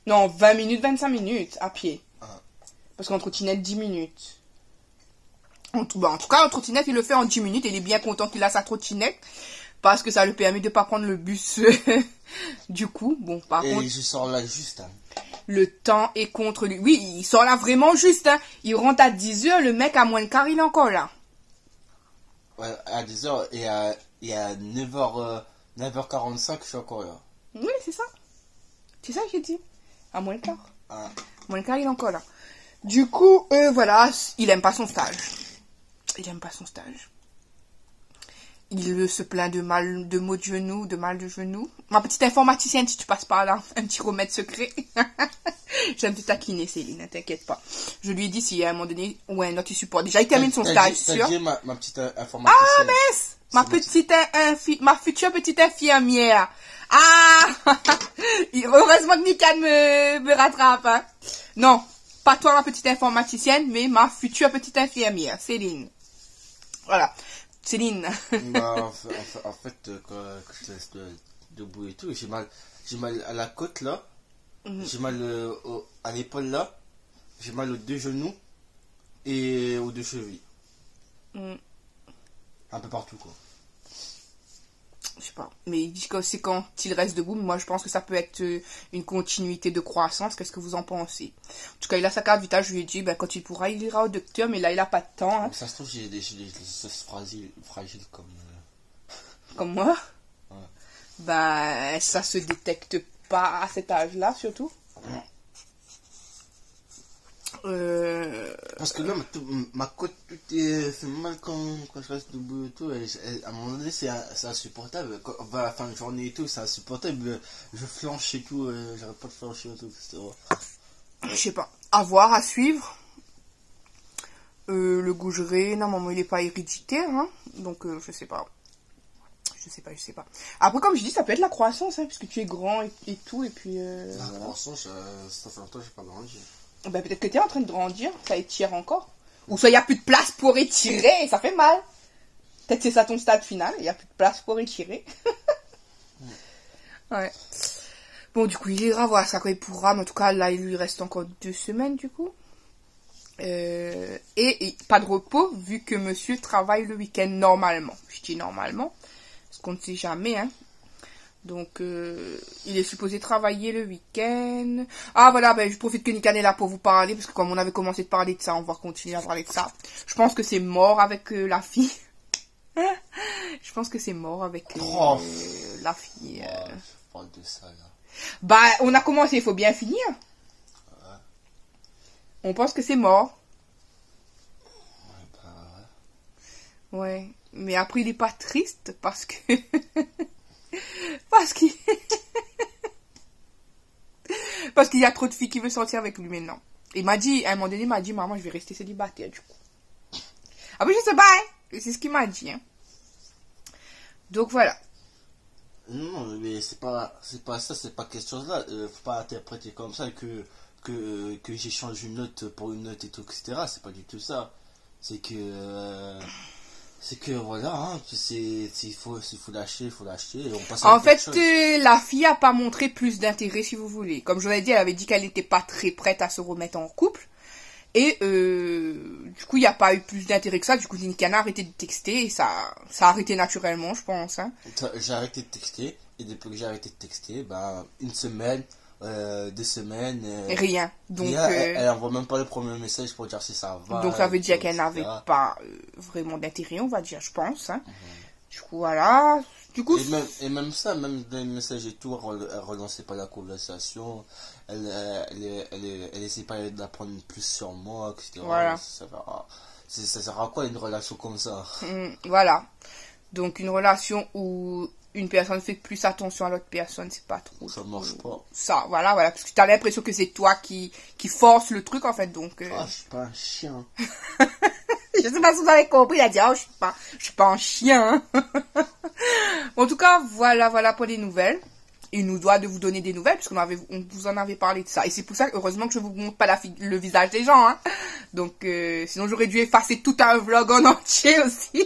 Non, 20 minutes, 25 minutes à pied. Parce qu'en trottinette, 10 minutes. En tout cas, en trottinette, il le fait en 10 minutes. Et il est bien content qu'il a sa trottinette. Parce que ça lui permet de ne pas prendre le bus. Du coup, bon, par contre... Et je sors là juste, hein. Le temps est contre lui. Oui, il sort là vraiment juste, hein. Il rentre à 10h, le mec à moins le quart, il est encore là. Ouais, à 10h et à 9h45, je suis encore là. Oui, c'est ça. C'est ça que j'ai dit. À moins le quart. Ah. Moins le quart, il est encore là. Du coup, voilà, il aime pas son stage. Il aime pas son stage. Il se plaint de mal de maux de genou, de mal de genou. Ma petite informaticienne, si tu passes par là, un petit remède secret. J'aime te taquiner, Céline, ne t'inquiète pas. Je lui ai dit s'il y a un moment donné, ouais, notre support. Déjà, il termine son stage, sûr. T'as dit ma petite informaticienne. Ah, mais ma future petite infirmière. Ah, heureusement que Nikan me rattrape, hein. Non, pas toi, ma petite informaticienne, mais ma future petite infirmière, Céline. Voilà. Céline. Bah, en fait, quand je te laisse debout et tout, j'ai mal à la côte là, j'ai mal à l'épaule là, j'ai mal aux deux genoux et aux deux chevilles. Un peu partout, quoi. Je sais pas, mais il dit que c'est quand il reste debout, mais moi je pense que ça peut être une continuité de croissance. Qu'est-ce que vous en pensez? En tout cas, il a sa carte vitale, je lui ai dit, ben, quand il pourra, il ira au docteur, mais là il a pas de temps, hein. Ça se trouve, j'ai des os fragiles comme... Comme moi? Ouais. Ben, ça se détecte pas à cet âge-là, surtout. Parce que là, ma côte, tout fait mal quand je reste debout et tout. À un moment donné, c'est insupportable. Quand on va à la fin de journée et tout, c'est insupportable. Je flanche et tout, j'arrête pas de flancher et tout, etc. Je sais pas. À voir, à suivre. Le Gougeré, normalement, il est pas héréditaire, hein. Donc, je sais pas. je sais pas. Après, comme je dis, ça peut être la croissance, hein, puisque tu es grand et tout, et puis... La voilà. croissance, ça fait longtemps que j'ai pas grandi. Ben, peut-être que tu es en train de grandir, ça étire encore. Ou soit il n'y a plus de place pour étirer, et ça fait mal. Peut-être c'est ça ton stade final, il n'y a plus de place pour étirer. Ouais. Bon, du coup, il ira voir ça quand il pourra, mais en tout cas, là, il lui reste encore 2 semaines, du coup. Et pas de repos, vu que monsieur travaille le week-end normalement. Je dis normalement, parce qu'on ne sait jamais, hein. Donc, il est supposé travailler le week-end. Ah, voilà, ben, je profite que Nikan est là pour vous parler, parce que comme on avait commencé de parler de ça, on va continuer à parler de ça. Je pense que c'est mort avec la fille. Je pense que c'est mort avec la fille. Je parle de ça, là. Bah, on a commencé, il faut bien finir. Ouais. On pense que c'est mort. Ouais, bah, Ouais. Mais après, il est pas triste parce que... parce qu'il... parce qu'il y a trop de filles qui veulent sortir avec lui maintenant. Il m'a dit, à un moment donné, il m'a dit, maman, je vais rester célibataire, du coup. Après, je sais pas, hein. C'est ce qu'il m'a dit, hein. Donc, voilà. Non, mais c'est pas ça, c'est pas quelque chose là. Faut pas interpréter comme ça que j'échange une note pour une note et tout, etc. C'est pas du tout ça. C'est que voilà, hein, il faut l'acheter, et on passe à En autre fait, chose. la fille a pas montré plus d'intérêt, si vous voulez. Comme je vous l'ai dit, elle avait dit qu'elle n'était pas très prête à se remettre en couple. Et du coup, il n'y a pas eu plus d'intérêt que ça. Du coup, Nikan a arrêté de texter et ça a arrêté naturellement, je pense. Hein. J'ai arrêté de texter, et depuis que j'ai arrêté de texter, bah, une semaine, 2 semaines... Rien. Donc, rien, elle envoie même pas le premier message pour dire si ça va. donc ça veut dire qu'elle n'avait pas vraiment d'intérêt, on va dire, je pense. Hein. Du coup, voilà. Du coup, et même ça, même dans les messages et tout, elle relançait pas la conversation, elle essaie pas d'apprendre plus sur moi, etc. Voilà. Ça sert à quoi une relation comme ça? Voilà. Donc, une relation où une personne fait plus attention à l'autre personne, c'est pas trop. Ça marche pas. Ça, voilà. Parce que tu as l'impression que c'est toi qui force le truc, en fait, donc... Ah, je suis pas un chien. Je sais pas si vous avez compris, il a dit, oh, je suis pas un chien. En tout cas, voilà pour les nouvelles. Il nous doit de vous donner des nouvelles, puisqu'on vous en avait parlé de ça. Et c'est pour ça, heureusement, que je vous montre pas le visage des gens, hein. Donc, sinon j'aurais dû effacer tout un vlog en entier aussi.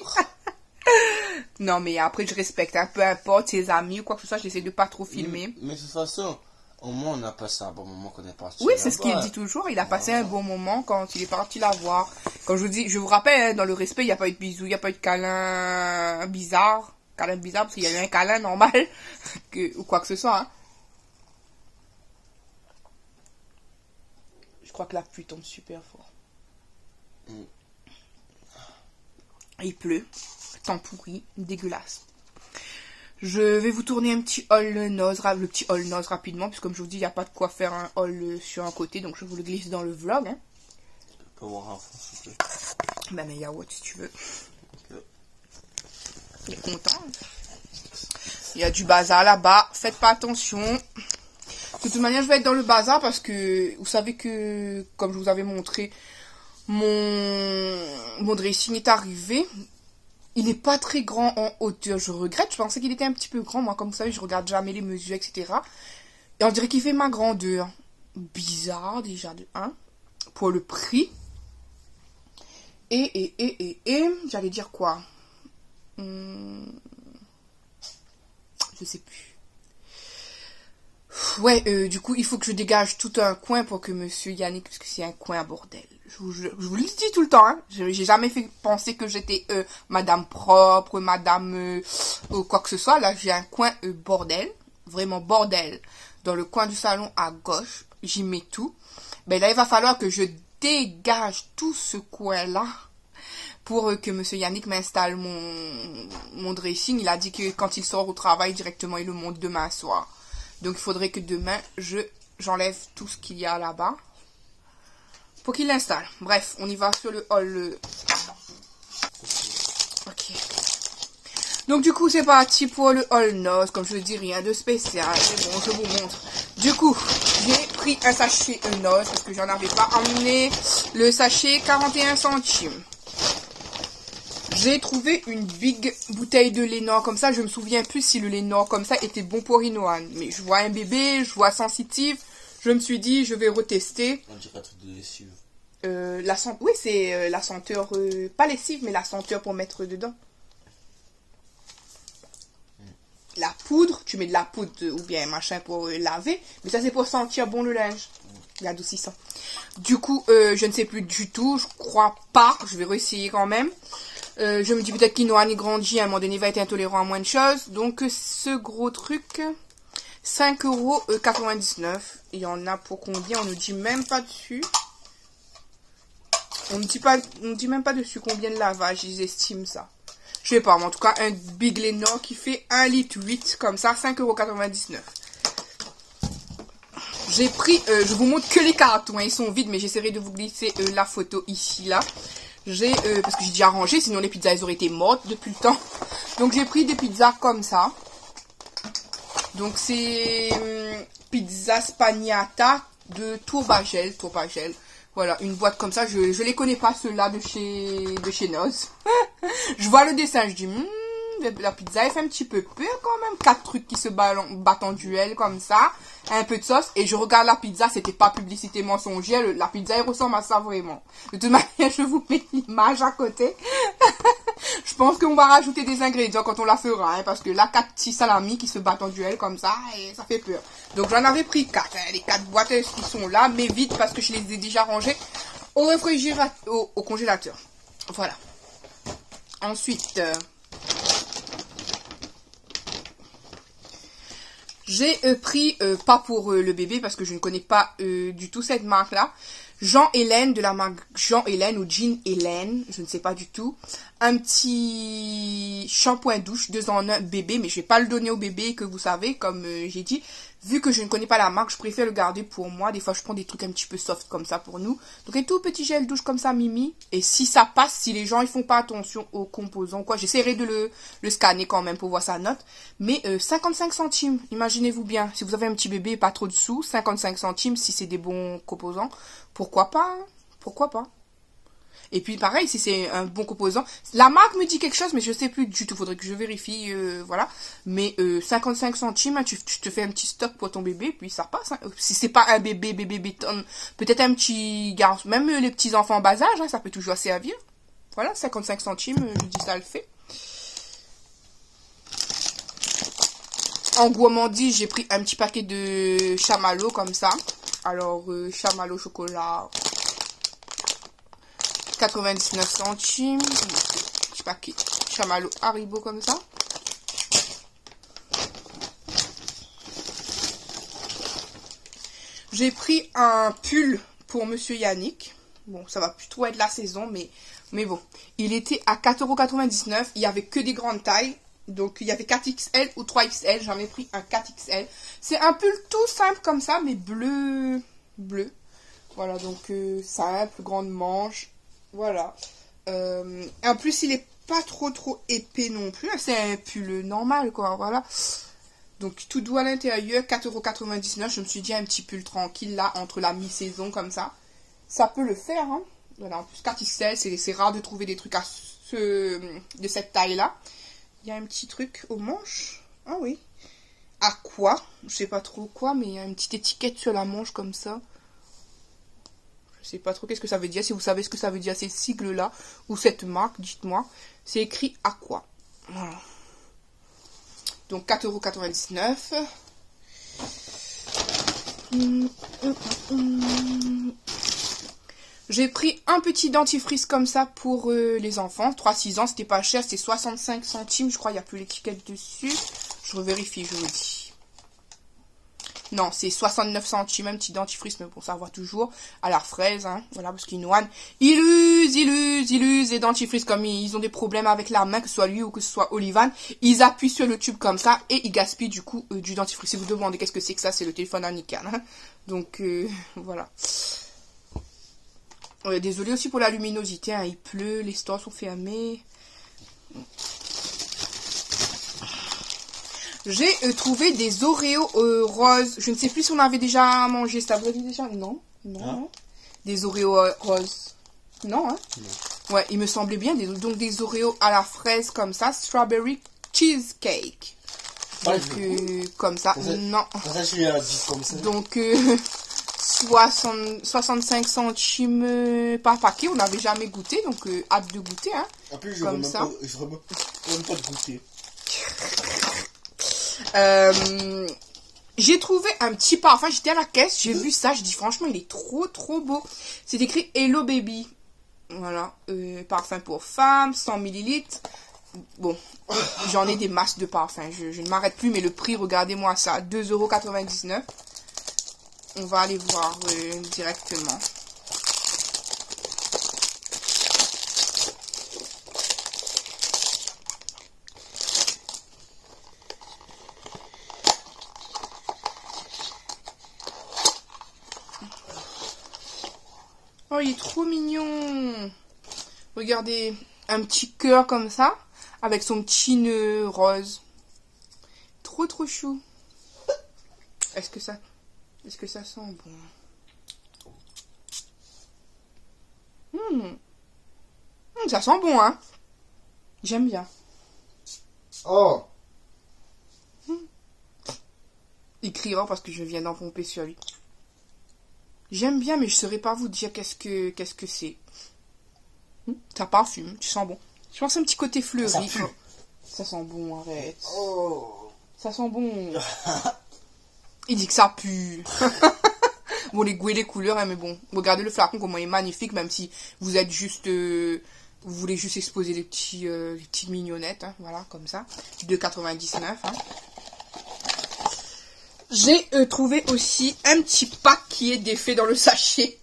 Non, mais après, je respecte, hein. Peu importe, ses amis ou quoi que ce soit, j'essaie de pas trop filmer. Mais de toute façon, au moins on a passé un bon moment qu'on est parti. Oui, c'est ce qu'il dit toujours. Il a passé un bon moment quand il est parti la voir. Comme je vous dis, je vous rappelle, hein, dans le respect, il n'y a pas eu de bisous, il n'y a pas eu de câlin bizarre. Câlin bizarre, parce qu'il y a eu un câlin normal. Ou quoi que ce soit. Hein. Je crois que la pluie tombe super fort. Il pleut. Temps pourri. Dégueulasse. Je vais vous tourner un petit haul nose, le petit haul nose rapidement, puisque comme je vous dis, il n'y a pas de quoi faire un haul sur un côté, donc je vous le glisse dans le vlog. Hein. Tu peux voir un fond, s'il te plaît. Ben, mais yaourt, si tu veux. Ok. Il est content. Il y a du bazar là-bas, faites pas attention. De toute manière, je vais être dans le bazar parce que, vous savez que, comme je vous avais montré, mon dressing est arrivé. Il n'est pas très grand en hauteur, je regrette. Je pensais qu'il était un petit peu grand. Moi, comme vous savez, je regarde jamais les mesures, etc. Et on dirait qu'il fait ma grandeur. Bizarre, déjà, de 1. Pour le prix. Et, j'allais dire quoi? Je sais plus. Ouais, du coup, il faut que je dégage tout un coin pour que monsieur Yannick, parce que c'est un coin à bordel. Je vous le dis tout le temps, hein. J'ai jamais fait penser que j'étais madame propre, madame quoi que ce soit. Là, j'ai un coin bordel, vraiment bordel. Dans le coin du salon à gauche, j'y mets tout. Ben là, il va falloir que je dégage tout ce coin-là pour que monsieur Yannick m'installe mon dressing. Il a dit que quand il sort au travail, directement, il le monte demain soir. Donc, il faudrait que demain, j'enlève tout ce qu'il y a là-bas pour qu'il l'installe. Bref, on y va sur le hall. Ok. Donc, du coup, c'est parti pour le hall nose. Comme je dis, rien de spécial. C'est bon, je vous montre. Du coup, j'ai pris un sachet nose parce que j'en avais pas emmené le sachet 41 centimes. J'ai trouvé une big bouteille de lait Nord comme ça. Je me souviens plus si le lait Nord comme ça était bon pour Inoan. Mais je vois un bébé, je vois sensitive. Je me suis dit, je vais retester. On dirait un truc de lessive. Oui, c'est la senteur, pas lessive, mais la senteur pour mettre dedans. La poudre, tu mets de la poudre ou bien machin pour laver. Mais ça, c'est pour sentir bon le linge. L'adoucissant. Du coup, je ne sais plus du tout. Je crois pas. Je vais réessayer quand même. Je me dis peut-être qu'Inoan est grandi. À un moment donné, il va être intolérant à moins de choses. Donc, ce gros truc, 5,99 €. Il y en a pour combien? On ne dit même pas dessus. On ne dit même pas dessus combien de lavage ils estiment ça. Je sais pas, mais en tout cas, un Big Lenor qui fait 1,8 litre comme ça, 5,99 €. J'ai pris, je vous montre que les cartons, hein, ils sont vides, mais j'essaierai de vous glisser la photo ici, là. Parce que j'ai déjà rangé, sinon les pizzas, elles auraient été mortes depuis le temps. Donc j'ai pris des pizzas comme ça. Donc c'est pizza spagnata de Tourbagel. Voilà, une boîte comme ça, je les connais pas, ceux-là de chez Noz. Je vois le dessin, je dis, la pizza, elle fait un petit peu peur quand même. 4 trucs qui se battent en duel comme ça. Un peu de sauce. Et je regarde la pizza, c'était pas publicité mensongère. La pizza, elle ressemble à ça vraiment. De toute manière, je vous mets l'image à côté. Je pense qu'on va rajouter des ingrédients quand on la fera. Hein, parce que là, 4 petits salamis qui se battent en duel comme ça, et ça fait peur. Donc j'en avais pris 4. Hein, les 4 boîtes qui sont là, mais vite parce que je les ai déjà rangées au réfrigérateur, au congélateur. Voilà. Ensuite, j'ai pris, pas pour le bébé parce que je ne connais pas du tout cette marque-là. Jean Hélène, de la marque Jean Hélène ou Jean Hélène, je ne sais pas du tout. Un petit shampoing douche 2 en 1 bébé, mais je vais pas le donner au bébé, que vous savez, comme j'ai dit. Vu que je ne connais pas la marque, je préfère le garder pour moi. Des fois, je prends des trucs un petit peu soft comme ça pour nous. Donc, un tout petit gel douche comme ça, Mimi. Et si ça passe, si les gens ils font pas attention aux composants, quoi, j'essaierai de le scanner quand même pour voir sa note. Mais 55 centimes, imaginez-vous bien. Si vous avez un petit bébé et pas trop de sous, 55 centimes, si c'est des bons composants, pourquoi pas, hein? Pourquoi pas? Et puis pareil, si c'est un bon composant, la marque me dit quelque chose, mais je sais plus du tout, faudrait que je vérifie, voilà. Mais 55 centimes, hein, tu te fais un petit stock pour ton bébé, puis ça passe. Hein. Si c'est pas un bébé béton, peut-être un petit garçon, même les petits enfants en bas âge, hein, ça peut toujours servir. Voilà, 55 centimes, je dis ça le fait. En gourmandise, j'ai pris un petit paquet de chamallows comme ça. Alors, chamallow chocolat, 99 centimes. Petit paquet chamallow Haribo comme ça. J'ai pris un pull pour Monsieur Yannick. Bon, ça va plus trop être la saison, mais bon. Il était à 4,99 €. Il y avait que des grandes tailles. Donc, il y avait 4XL ou 3XL. J'en ai pris un 4XL. C'est un pull tout simple comme ça, mais bleu. Voilà, donc simple, grande manche. Voilà. En plus, il est pas trop épais non plus. C'est un pull normal, quoi. Voilà. Donc, tout doux à l'intérieur. 4,99 €. Je me suis dit, un petit pull tranquille, là, entre la mi-saison, comme ça. Ça peut le faire, hein. Voilà, en plus, 4XL, c'est rare de trouver des trucs de cette taille-là. Il y a un petit truc aux manches. Ah oui. À quoi? Je sais pas trop quoi, mais il y a une petite étiquette sur la manche comme ça. Je sais pas trop qu'est-ce que ça veut dire. Si vous savez ce que ça veut dire, ces sigles-là, ou cette marque, dites-moi. C'est écrit à quoi? Voilà. Donc 4,99 €. J'ai pris un petit dentifrice comme ça pour les enfants. 3-6 ans, c'était pas cher, c'était 65 centimes. Je crois, il n'y a plus l'étiquette dessus. Je revérifie, je vous dis. Non, c'est 69 centimes, un petit dentifrice, mais pour savoir toujours. À la fraise, hein. Voilà, parce qu'Inoan, il use les dentifrices comme ils ont des problèmes avec la main, que ce soit lui ou que ce soit Olivan. Ils appuient sur le tube comme ça et ils gaspillent du coup du dentifrice. Si vous demandez qu'est-ce que c'est que ça, c'est le téléphone Anican. Hein. Donc, voilà. Désolée aussi pour la luminosité, hein, il pleut, les stores sont fermés. J'ai trouvé des Oreos roses. Je ne sais plus si on avait déjà mangé ça. Vous avez déjà? Non. Non. Hein? Des Oreos roses. Non, hein? Non. Ouais, il me semblait bien. Donc des Oreos à la fraise comme ça. Strawberry cheesecake. Ouais, Donc, comme ça. Non. Ça, j'ai dit comme ça. Donc, 65 centimes par paquet. On n'avait jamais goûté. Donc, hâte de goûter. Hein. En plus, Comme ça. Je remets même pas de goûter. J'ai trouvé un petit parfum. J'étais à la caisse. J'ai vu ça. Je dis franchement, il est trop, trop beau. C'est écrit Hello Baby. Voilà. Parfum pour femmes. 100 millilitres. Bon, j'en ai des masses de parfums. Je ne m'arrête plus, mais le prix, regardez-moi ça, 2,99 €. On va aller voir directement. Oh, il est trop mignon. Regardez, un petit cœur comme ça. Avec son petit nœud rose. Trop trop chou. Est-ce que ça sent bon? Ça sent bon, hein. J'aime bien. Oh. Il criera parce que je viens d'en pomper sur lui. J'aime bien, mais je ne saurais pas vous dire qu'est-ce que c'est. Ça parfume, tu sens bon. Je pense un petit côté fleuri. Ça pue. Ça sent bon, arrête. Oh. Ça sent bon. Il dit que ça pue. Bon, les goûts et les couleurs, hein, mais bon. Regardez le flacon, comment il est magnifique, même si vous êtes juste... vous voulez juste exposer les petites mignonnettes. Hein, voilà, comme ça. 2,99 €. Hein. J'ai trouvé aussi un petit pack qui est défait dans le sachet.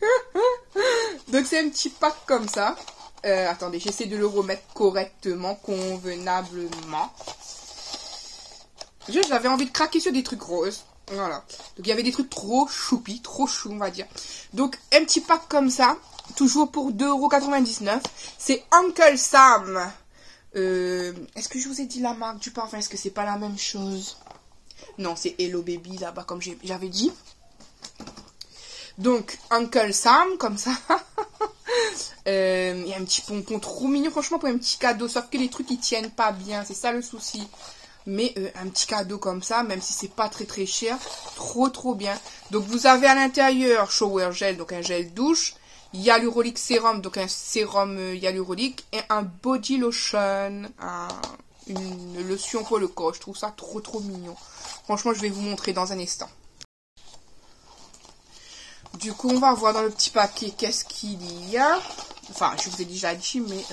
Donc, c'est un petit pack comme ça. Attendez, j'essaie de le remettre correctement, convenablement. J'avais envie de craquer sur des trucs roses. Voilà. Donc, il y avait des trucs trop choupis, trop chou, on va dire. Donc, un petit pack comme ça, toujours pour 2,99 €. C'est Uncle Sam. Est-ce que je vous ai dit la marque du parfum? Est-ce que c'est pas la même chose? Non, c'est Hello Baby, là-bas, comme j'avais dit. Donc, Uncle Sam, comme ça. Il y a un petit pompon trop mignon, franchement, pour un petit cadeau. Sauf que les trucs, ils tiennent pas bien. C'est ça le souci. Mais un petit cadeau comme ça, même si c'est pas très très cher, trop trop bien. Donc, vous avez à l'intérieur shower gel, donc un gel douche. Hyaluronic sérum, donc un sérum hyaluronique. Et un body lotion. Une lotion pour le corps. Je trouve ça trop trop mignon. Franchement, je vais vous montrer dans un instant. Du coup, on va voir dans le petit paquet qu'est-ce qu'il y a. Enfin, je vous ai déjà dit, mais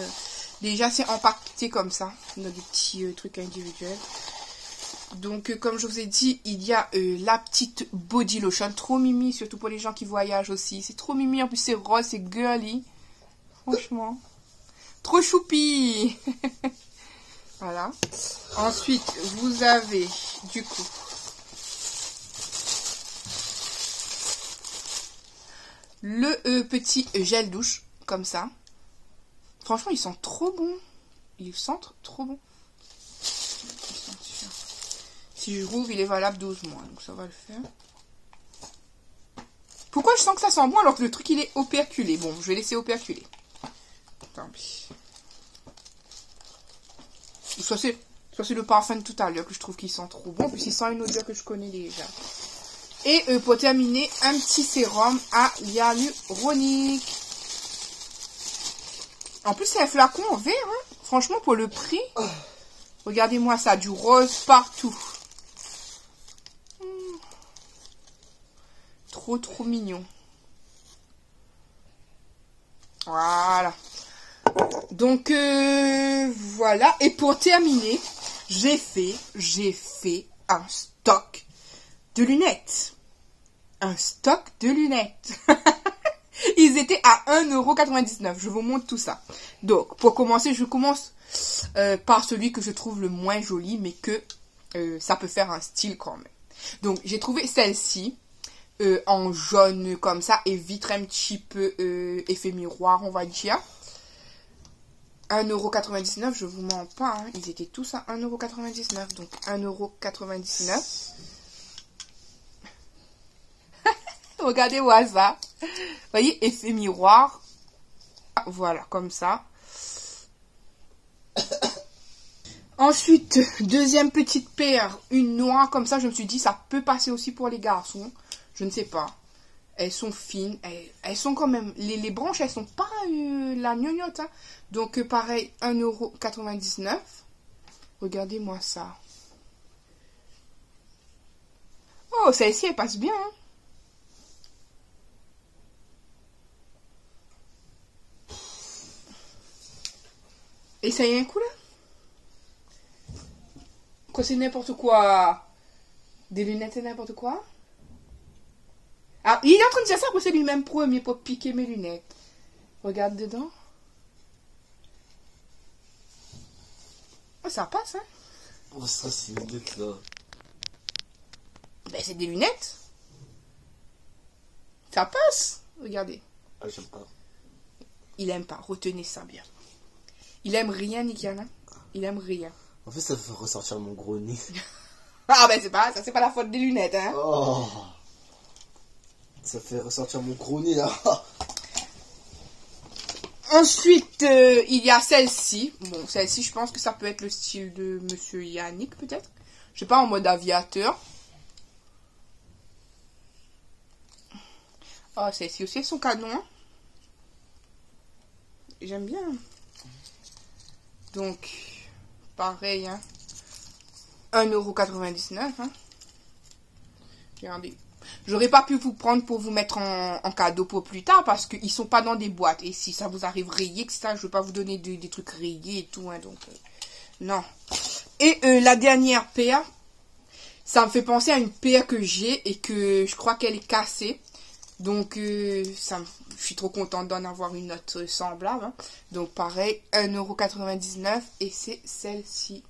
déjà, c'est empaqueté comme ça. Dans des petits trucs individuels. Donc, comme je vous ai dit, il y a la petite body lotion. Trop mimi, surtout pour les gens qui voyagent aussi. C'est trop mimi. En plus, c'est rose, c'est girly. Franchement. Trop choupi. Voilà. Ensuite, vous avez, du coup... le petit gel douche, comme ça. Franchement, ils sentent trop bon. Ils sentent trop bon. Si je rouvre, il est valable 12 mois. Donc ça va le faire. Pourquoi je sens que ça sent bon alors que le truc, il est operculé? Bon, je vais laisser operculer. Tant pis. Soit c'est le parfum de tout à l'heure que je trouve qu'il sent trop bon. Puis il sent une odeur que je connais déjà. Et pour terminer, un petit sérum à hyaluronique. En plus, c'est un flacon en verre. Hein. Franchement, pour le prix, regardez-moi ça, du rose partout. Trop, trop mignon. Voilà. Donc, voilà. Et pour terminer, j'ai fait un stock de lunettes. Un stock de lunettes. Ils étaient à 1,99 €. Je vous montre tout ça. Donc, pour commencer, je commence par celui que je trouve le moins joli, mais que ça peut faire un style quand même. Donc, j'ai trouvé celle-ci en jaune comme ça et vitre un petit peu effet miroir, on va dire. 1,99 €, je vous mens pas. Hein. Ils étaient tous à 1,99 €. Donc, 1,99 €. Regardez-moi ça. Vous voyez, effet miroir. Voilà, comme ça. Ensuite, deuxième petite paire, une noire comme ça. Je me suis dit, ça peut passer aussi pour les garçons. Je ne sais pas. Elles sont fines. Elles sont quand même... Les branches, elles sont pas la gnognotte. Hein. Donc, pareil, 1,99 €. Regardez-moi ça. Oh, celle-ci, elle passe bien. Hein. Et ça y est un coup, là? Quoi, c'est n'importe quoi? Des lunettes, c'est n'importe quoi? Ah, il est en train de dire ça parce que c'est lui-même premier pour piquer mes lunettes. Regarde dedans. Oh, ça passe, hein? Oh, ça, c'est une lunettes, là. Ben, c'est des lunettes. Ça passe. Regardez. Ah, j'aime pas. Il aime pas. Retenez ça bien. Il aime rien, Nikiana. Il aime rien. En fait, ça fait ressortir mon gros nez. Ah, ben, c'est pas la faute des lunettes, hein? Oh. Ça fait ressortir mon gros nez, là. Ensuite, il y a celle-ci. Bon, celle-ci, je pense que ça peut être le style de Monsieur Yannick, peut-être. Je sais pas, en mode aviateur. Oh, celle-ci aussi, son canon. J'aime bien. Donc, pareil, hein. 1,99 €, hein. Regardez. J'aurais pas pu vous prendre pour vous mettre en cadeau pour plus tard parce qu'ils sont pas dans des boîtes. Et si ça vous arrive rayé, etc., je veux pas vous donner des trucs rayés et tout, hein, donc non. Et la dernière paire, ça me fait penser à une paire que j'ai et que je crois qu'elle est cassée. Donc je suis trop contente d'en avoir une autre semblable. Hein. Donc pareil, 1,99 € et c'est celle-ci.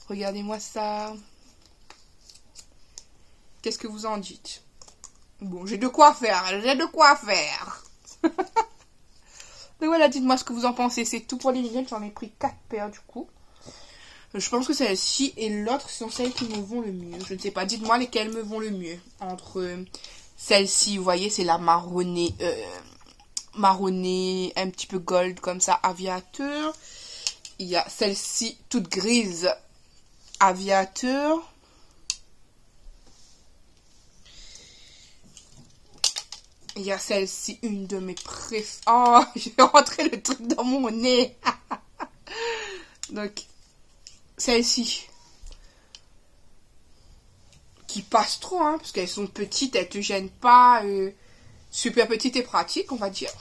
Regardez-moi ça. Qu'est-ce que vous en dites? Bon, j'ai de quoi faire. J'ai de quoi faire. Donc voilà, dites-moi ce que vous en pensez. C'est tout pour les lunettes. J'en ai pris 4 paires du coup. Je pense que celle-ci et l'autre sont celles qui me vont le mieux. Je ne sais pas. Dites-moi lesquelles me vont le mieux. Entre celle-ci, vous voyez, c'est la marronnée, marronnée, un petit peu gold comme ça, aviateur. Il y a celle-ci toute grise, aviateur. Il y a celle-ci, une de mes préférées. Oh, je vais rentrer le truc dans mon nez. Donc, celle-ci. Qui passe trop, hein, parce qu'elles sont petites, elles te gênent pas. Super petite et pratique, on va dire.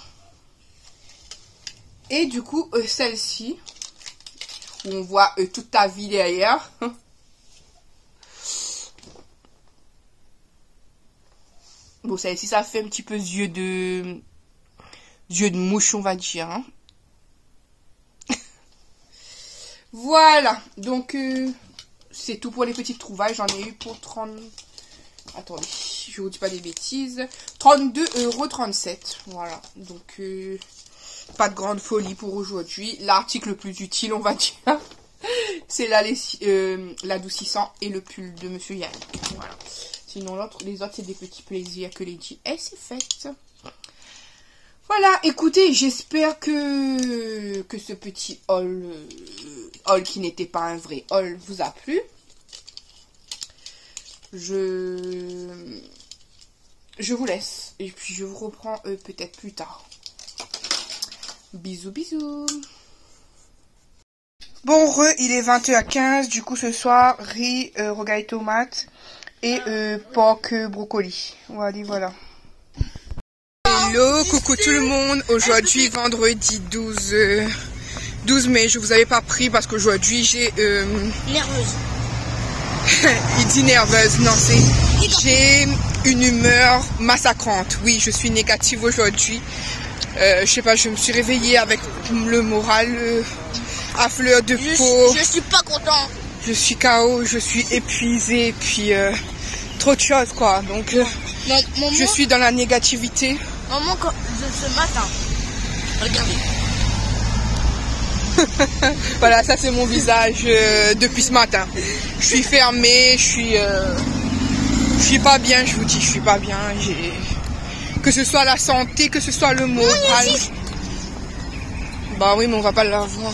Et du coup, celle-ci, où on voit toute ta vie derrière. Bon, celle-ci, ça fait un petit peu yeux de mouche, on va dire. Hein. Voilà. Donc, c'est tout pour les petites trouvailles. J'en ai eu pour 30... Attendez, je vous dis pas des bêtises. 32,37 €. Voilà. Donc, pas de grande folie pour aujourd'hui. L'article le plus utile, on va dire, c'est l'adoucissant et le pull de Monsieur Yannick. Voilà. Sinon, les autres, c'est des petits plaisirs que Lady S est faite. Voilà, écoutez, j'espère que ce petit haul qui n'était pas un vrai haul vous a plu. Je vous laisse. Et puis, je vous reprends peut-être plus tard. Bisous, bisous. Bon, il est 20h15. Du coup, ce soir, riz, rogaille tomate et porc brocoli. Voilà. Hello, coucou tout le monde. Aujourd'hui, vendredi 12 mai. Je vous avais pas pris parce qu'aujourd'hui, j'ai... Nerveuse. Il dit nerveuse. Non, j'ai une humeur massacrante. Oui, je suis négative aujourd'hui. Je sais pas, je me suis réveillée avec le moral à fleur de peau. Je suis pas content. Je suis KO, je suis épuisée, puis trop de choses quoi. Donc je suis dans la négativité. Maman, ce matin, regardez. Voilà, ça c'est mon visage depuis ce matin. Je suis fermée, je suis pas bien, je vous dis, je suis pas bien. Que ce soit la santé, que ce soit le moral. Bah oui, mais on va pas l'avoir.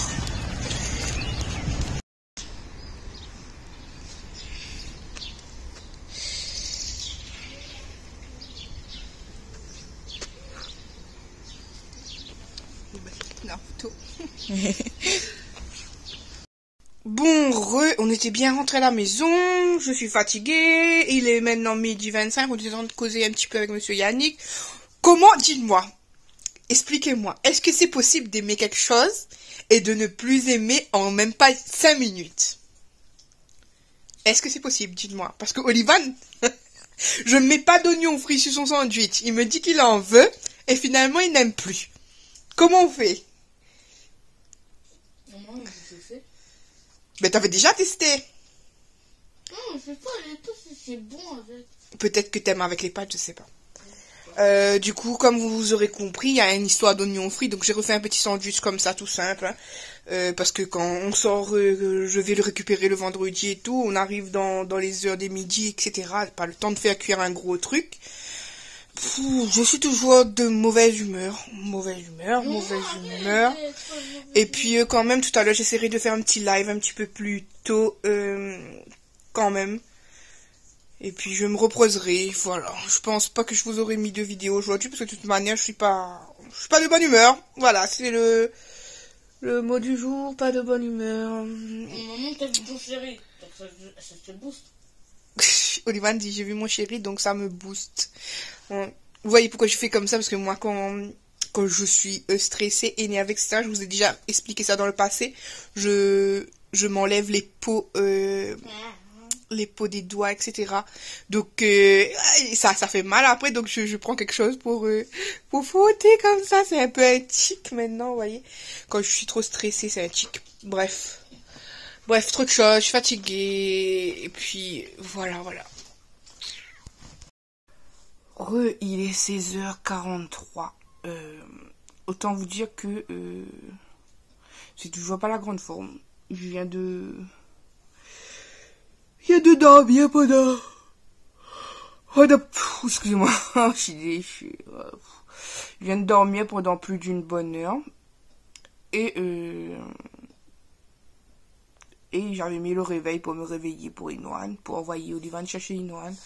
Bon, on était bien rentré à la maison, je suis fatiguée, il est maintenant 12h25, on est en train de causer un petit peu avec monsieur Yannick. Comment, dites-moi, expliquez-moi, est-ce que c'est possible d'aimer quelque chose et de ne plus aimer en même pas 5 minutes? Est-ce que c'est possible, dites-moi? Parce que Olivan, je ne mets pas d'oignon frit sur son sandwich, il me dit qu'il en veut et finalement il n'aime plus. Comment on fait? Maman, je sais. Mais t'avais déjà testé. Non, je sais pas, les pâtes, c'est bon avec. Peut-être que t'aimes avec les pâtes, je sais pas. Du coup, comme vous aurez compris, il y a une histoire d'oignon frit, donc j'ai refait un petit sandwich comme ça, tout simple. Hein. Parce que quand on sort, je vais le récupérer le vendredi et tout, on arrive dans les heures des midi, etc. Pas le temps de faire cuire un gros truc. Je suis toujours de mauvaise humeur. Et puis quand même, tout à l'heure, j'essaierai de faire un petit live un petit peu plus tôt, quand même. Et puis je me reposerai, voilà. Je pense pas que je vous aurais mis de vidéo aujourd'hui, parce que de toute manière, je suis pas de bonne humeur. Voilà, c'est le mot du jour, pas de bonne humeur. Maman, t'as vu ton chéri, donc ça te booste. Olivan dit, j'ai vu mon chéri, donc ça me booste. Vous voyez pourquoi je fais comme ça, parce que moi, quand je suis stressée, énervée, etc., je vous ai déjà expliqué ça dans le passé, je m'enlève les peaux des doigts, etc. Donc, ça fait mal après, donc je prends quelque chose pour frotter comme ça. C'est un peu un tic maintenant, vous voyez. Quand je suis trop stressée, c'est un tic. Bref, trop de choses, je suis fatiguée, et puis, voilà. Il est 16h43. Autant vous dire que c'est toujours pas la grande forme. Je viens de dormir pendant... Excusez-moi, je suis déchue. Je viens de dormir pendant plus d'une bonne heure. Et j'avais mis le réveil pour me réveiller pour Inoan, pour envoyer Olivan chercher Inoan.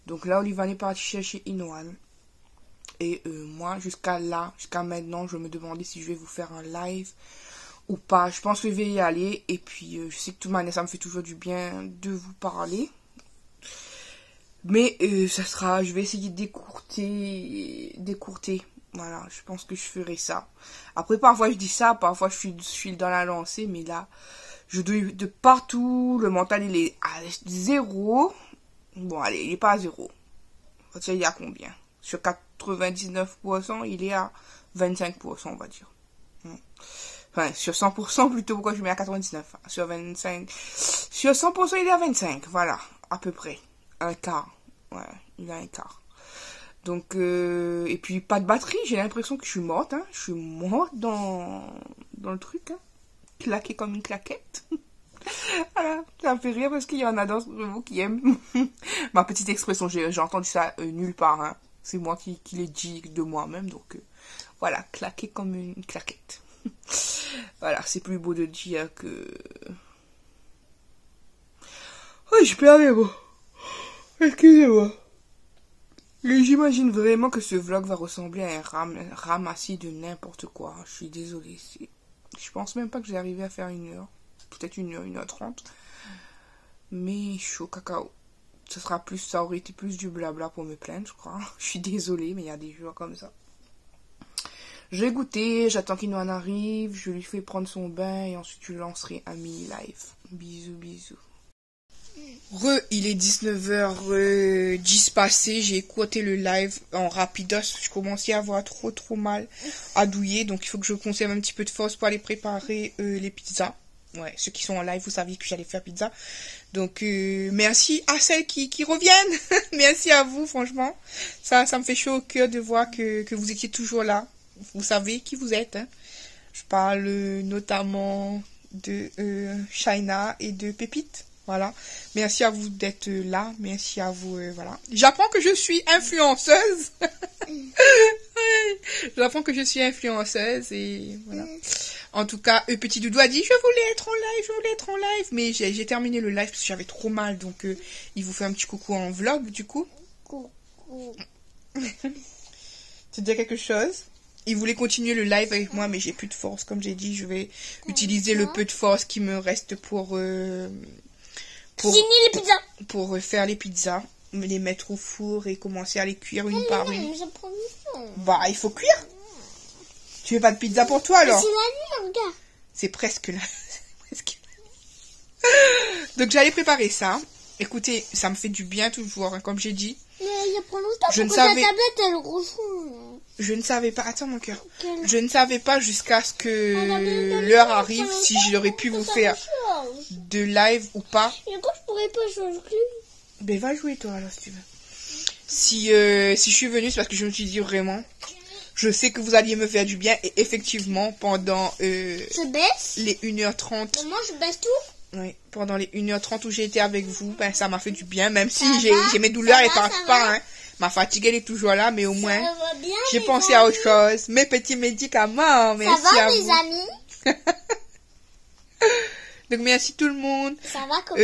Donc là, Olivan est parti chercher Inoan. Et moi, jusqu'à maintenant, je me demandais si je vais vous faire un live ou pas. Je pense que je vais y aller. Et puis, je sais que de toute manière, ça me fait toujours du bien de vous parler. Mais je vais essayer de décourter. Voilà, je pense que je ferai ça. Après, parfois, je dis ça. Parfois, je suis dans la lancée. Mais là, je dois de partout. Le mental, il est à 0. Bon, allez, il est pas à 0. Il est à combien? Sur 99%, il est à 25%, on va dire. Enfin, sur 100% plutôt, pourquoi je mets à 99? Sur 25... Sur 100%, il est à 25, voilà, à peu près. Un quart. Ouais, il a un quart. Donc, et puis, pas de batterie, j'ai l'impression que je suis morte, hein. Je suis morte dans le truc, hein. Claquée comme une claquette. Voilà, ça me fait rire parce qu'il y en a d'entre vous qui aiment ma petite expression. J'ai entendu ça nulle part, hein. C'est moi qui l'ai dit de moi-même, donc voilà, claquer comme une claquette. Voilà, c'est plus beau de dire que... Oh, je pleure, mais bon. Excusez-moi. Et j'imagine vraiment que ce vlog va ressembler à un ramassis de n'importe quoi. Je suis désolée. Je pense même pas que j'ai arrivé à faire 1 heure. Peut-être 1h30. Mais chaud cacao. Ça aurait été plus du blabla pour me plaindre, je crois. Je suis désolée, mais il y a des jours comme ça. Je vais goûter, j'attends qu'il en arrive, je lui fais prendre son bain et ensuite je lancerai un mini live. Bisous. Il est 19h10 passé, j'ai écouté le live en rapidos, je commençais à avoir trop mal à douiller, donc il faut que je conserve un petit peu de force pour aller préparer les pizzas. Ouais, ceux qui sont en live, vous saviez que j'allais faire pizza. Donc, merci à celles qui reviennent. Merci à vous, franchement. Ça me fait chaud au cœur de voir que vous étiez toujours là. Vous savez qui vous êtes. Hein. Je parle notamment de Shaina et de Pépite. Voilà. Merci à vous d'être là. Merci à vous. Voilà. J'apprends que je suis influenceuse. J'apprends que je suis influenceuse et voilà. En tout cas, Petit Doudou a dit je voulais être en live, mais j'ai terminé le live parce que j'avais trop mal, donc il vous fait un petit coucou en vlog du coup. Coucou. Tu dis quelque chose? Il voulait continuer le live avec moi, mais j'ai plus de force. Comme j'ai dit, je vais utiliser le peu de force qui me reste pour Fini les pizzas. Pour faire les pizzas, me les mettre au four et commencer à les cuire une par une. Non, ça prend du temps. Bah, il faut cuire. Tu veux pas de pizza pour toi alors? C'est la nuit, regarde. C'est presque là. Donc j'allais préparer ça. Écoutez, ça me fait du bien toujours, hein, comme j'ai dit. Mais il y a pas longtemps, Je ne pourquoi savais- la tablette elle refond. Je ne savais pas. Attends mon cœur. Quelle- Je ne savais pas jusqu'à ce Ah, que l'heure arrive si j'aurais pu vous faire de live ou pas. Et quand je pourrais pas jouer avec lui. Ben va jouer toi alors si tu veux. Si je suis venue, c'est parce que je me suis dit vraiment, je sais que vous alliez me faire du bien. Et effectivement, pendant Je baisse. les 1h30, Maman, je baisse tout. oui, pendant les 1h30 où j'ai été avec vous, ben ça m'a fait du bien. Même si Ça j'ai va, mes douleurs, ça elles va, partent ça pas. va. Hein. Ma fatigue, elle est toujours là, mais au moins, Ça va bien, j'ai mes pensé à autre amis. chose. Mes petits médicaments, Ça merci va, à mes vous. amis? Donc merci tout le monde. Ça va, copain?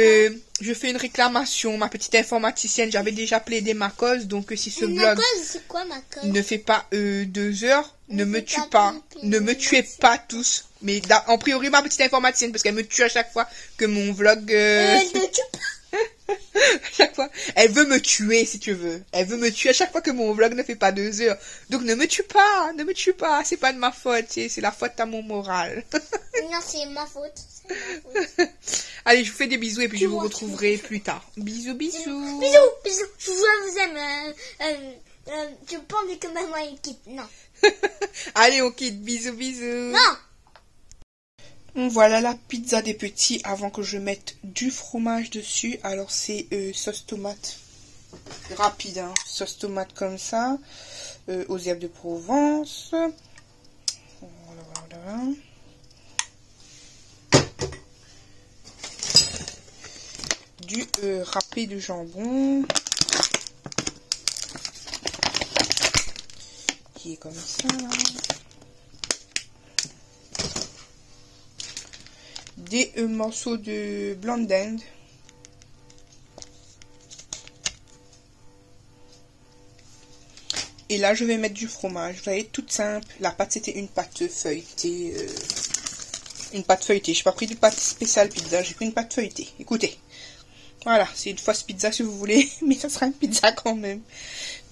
Je fais une réclamation, ma petite informaticienne, j'avais déjà plaidé ma cause, donc si ce Ma blog cause, c'est quoi ma cause? ne fait pas 2 heures, ne me fais tue pas pas, pipi, ne me tuez pas tous, mais en priori ma petite informaticienne, parce qu'elle me tue à chaque fois que mon vlog... Elle te tue pas. à chaque fois, elle veut me tuer si tu veux, elle veut me tuer à chaque fois que mon vlog ne fait pas 2 heures, donc ne me tue pas, c'est pas de ma faute, c'est la faute à mon moral. Non, c'est ma faute. C'est ma faute. Allez, je vous fais des bisous et puis je vous Dis-moi, retrouverai plus tard. Bisous, bisous. Bisous, bisous. Je vous aime. Je pense que maman elle quitte. Non. Allez, on quitte. Bisous, bisous. Non. Voilà la pizza des petits avant que je mette du fromage dessus. Alors, c'est sauce tomate rapide, hein. Sauce tomate comme ça. Aux herbes de Provence. Voilà. Du râpé de jambon. Qui est comme ça, là. Des morceaux de blanc d'Inde. Et là, je vais mettre du fromage. Vous voyez, toute simple. La pâte, c'était une pâte feuilletée. Une pâte feuilletée. Je n'ai pas pris de pâte spéciale pizza. J'ai pris une pâte feuilletée. Écoutez. Voilà, c'est une fausse pizza si vous voulez. Mais ça sera une pizza quand même.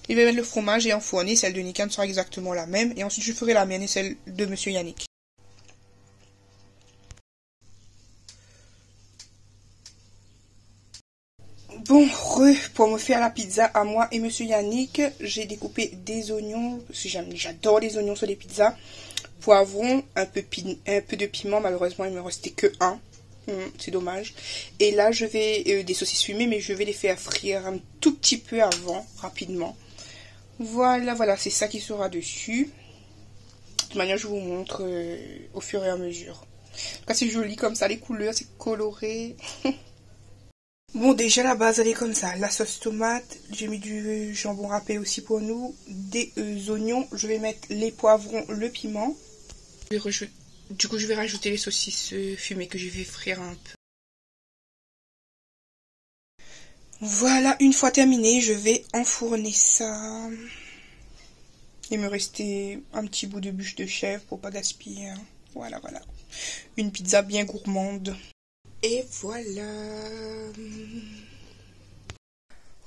Je vais mettre le fromage et enfourner. Celle de Nikan sera exactement la même. Et ensuite, je ferai la mienne et celle de Monsieur Yannick. Bon, pour me faire la pizza à moi et Monsieur Yannick, j'ai découpé des oignons, parce que j'adore les oignons sur les pizzas, poivrons, un peu de piment, malheureusement il me restait que un, c'est dommage. Et là je vais, des saucisses fumées, mais je vais les faire frire un tout petit peu avant, rapidement. Voilà, c'est ça qui sera dessus. De toute manière, je vous montre au fur et à mesure. En tout cas, c'est joli comme ça, les couleurs, c'est coloré. Bon, déjà la base elle est comme ça, la sauce tomate, j'ai mis du jambon râpé aussi pour nous, des oignons, je vais mettre les poivrons, le piment. Du coup je vais rajouter les saucisses fumées que je vais frire un peu. Voilà, une fois terminé, je vais enfourner ça. Il me restait un petit bout de bûche de chèvre pour pas gaspiller. Hein. Voilà. Une pizza bien gourmande. Et voilà.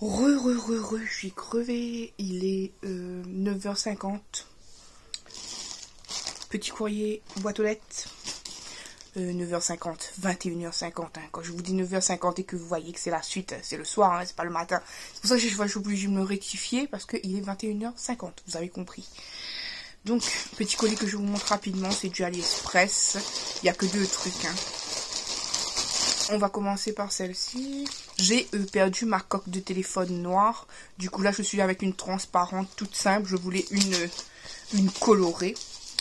Je suis crevée. Il est 9h50. Petit courrier, boîte aux lettres. 9h50, 21h50. Hein. Quand je vous dis 9h50 et que vous voyez que c'est la suite, c'est le soir, hein, c'est pas le matin. C'est pour ça que je suis obligée de me rectifier parce qu'il est 21h50. Vous avez compris. Donc, petit colis que je vous montre rapidement, c'est du AliExpress. Il n'y a que 2 trucs. Hein. On va commencer par celle-ci. J'ai perdu ma coque de téléphone noire. Du coup, là, je suis avec une transparente toute simple. Je voulais une colorée.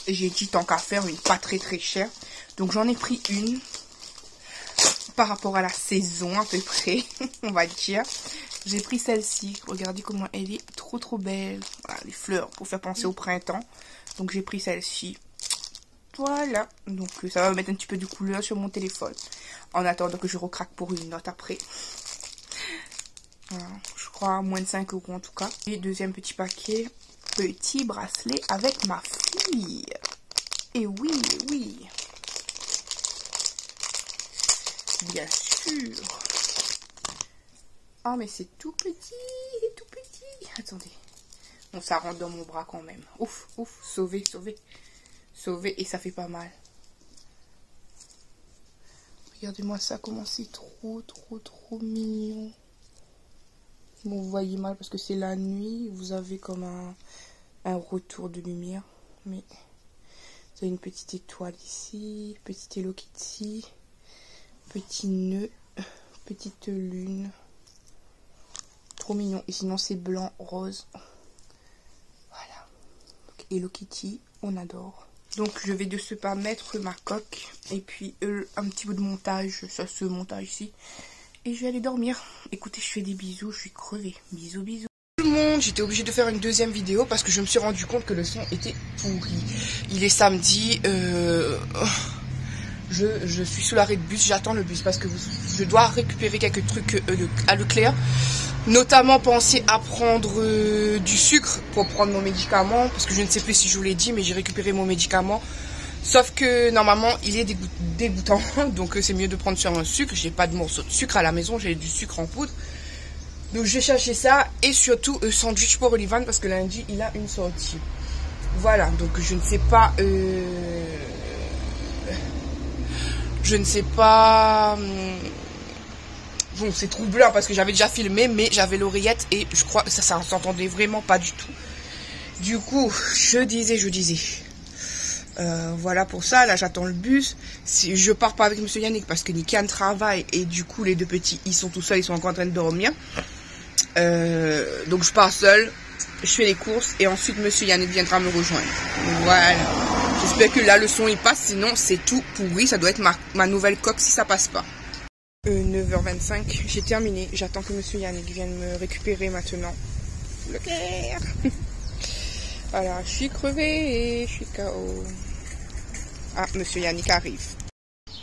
Et j'ai dit, tant qu'à faire, une pas très chère. Donc, j'en ai pris une. Par rapport à la saison, à peu près, on va dire. J'ai pris celle-ci. Regardez comment elle est trop belle. Voilà, les fleurs pour faire penser au printemps. Donc, j'ai pris celle-ci. Voilà. Donc, ça va mettre un petit peu de couleur sur mon téléphone. En attendant que je recraque pour une note après. Voilà, je crois à moins de 5 € en tout cas. Et deuxième petit paquet. petit bracelet avec ma fille. Et oui, oui. Bien sûr. Oh, mais c'est tout petit, tout petit. Attendez. Bon, ça rentre dans mon bras quand même. Ouf, ouf, sauvé, sauvé. Sauvé, et ça fait pas mal. Regardez-moi ça, comment c'est trop, trop, trop mignon. Bon, vous voyez mal parce que c'est la nuit. Vous avez comme un retour de lumière. Mais vous avez une petite étoile ici. Petite Hello Kitty. Petit nœud. Petite lune. Trop mignon. Et sinon, c'est blanc, rose. Voilà. Donc, Hello Kitty, on adore. Donc, je vais de ce pas mettre ma coque. Et puis, un petit bout de montage. Ça, ce montage ici. Et je vais aller dormir. Écoutez, je fais des bisous. Je suis crevée. Bisous, bisous. Tout le monde, j'étais obligée de faire une deuxième vidéo parce que je me suis rendu compte que le son était pourri. Il est samedi. Je suis sous l'arrêt de bus. J'attends le bus parce que je dois récupérer quelques trucs à Leclerc. Notamment, pensez à prendre du sucre pour prendre mon médicament. Parce que je ne sais plus si je vous l'ai dit, mais j'ai récupéré mon médicament. Sauf que normalement, il est dégoûtant. Donc, c'est mieux de prendre sur un sucre. J'ai pas de morceaux de sucre à la maison. J'ai du sucre en poudre. Donc, je vais chercher ça. Et surtout, sandwich pour Olivan. Parce que lundi, il a une sortie. Voilà. Donc, je ne sais pas... je ne sais pas... Bon, c'est troublant parce que j'avais déjà filmé, mais j'avais l'oreillette et je crois que ça s'entendait vraiment pas du tout. Du coup, je disais. Voilà pour ça, là j'attends le bus. Si je pars pas avec monsieur Yannick parce que Nikian travaille et du coup les deux petits, ils sont tout seuls, ils sont encore en train de dormir. Donc je pars seule, je fais les courses et ensuite monsieur Yannick viendra me rejoindre. Voilà. J'espère que là le son il passe, sinon c'est tout pourri, ça doit être ma nouvelle coque si ça passe pas. 9h25, j'ai terminé. J'attends que monsieur Yannick vienne me récupérer maintenant. Le cœur. Voilà, je suis crevée et je suis KO. Ah, monsieur Yannick arrive.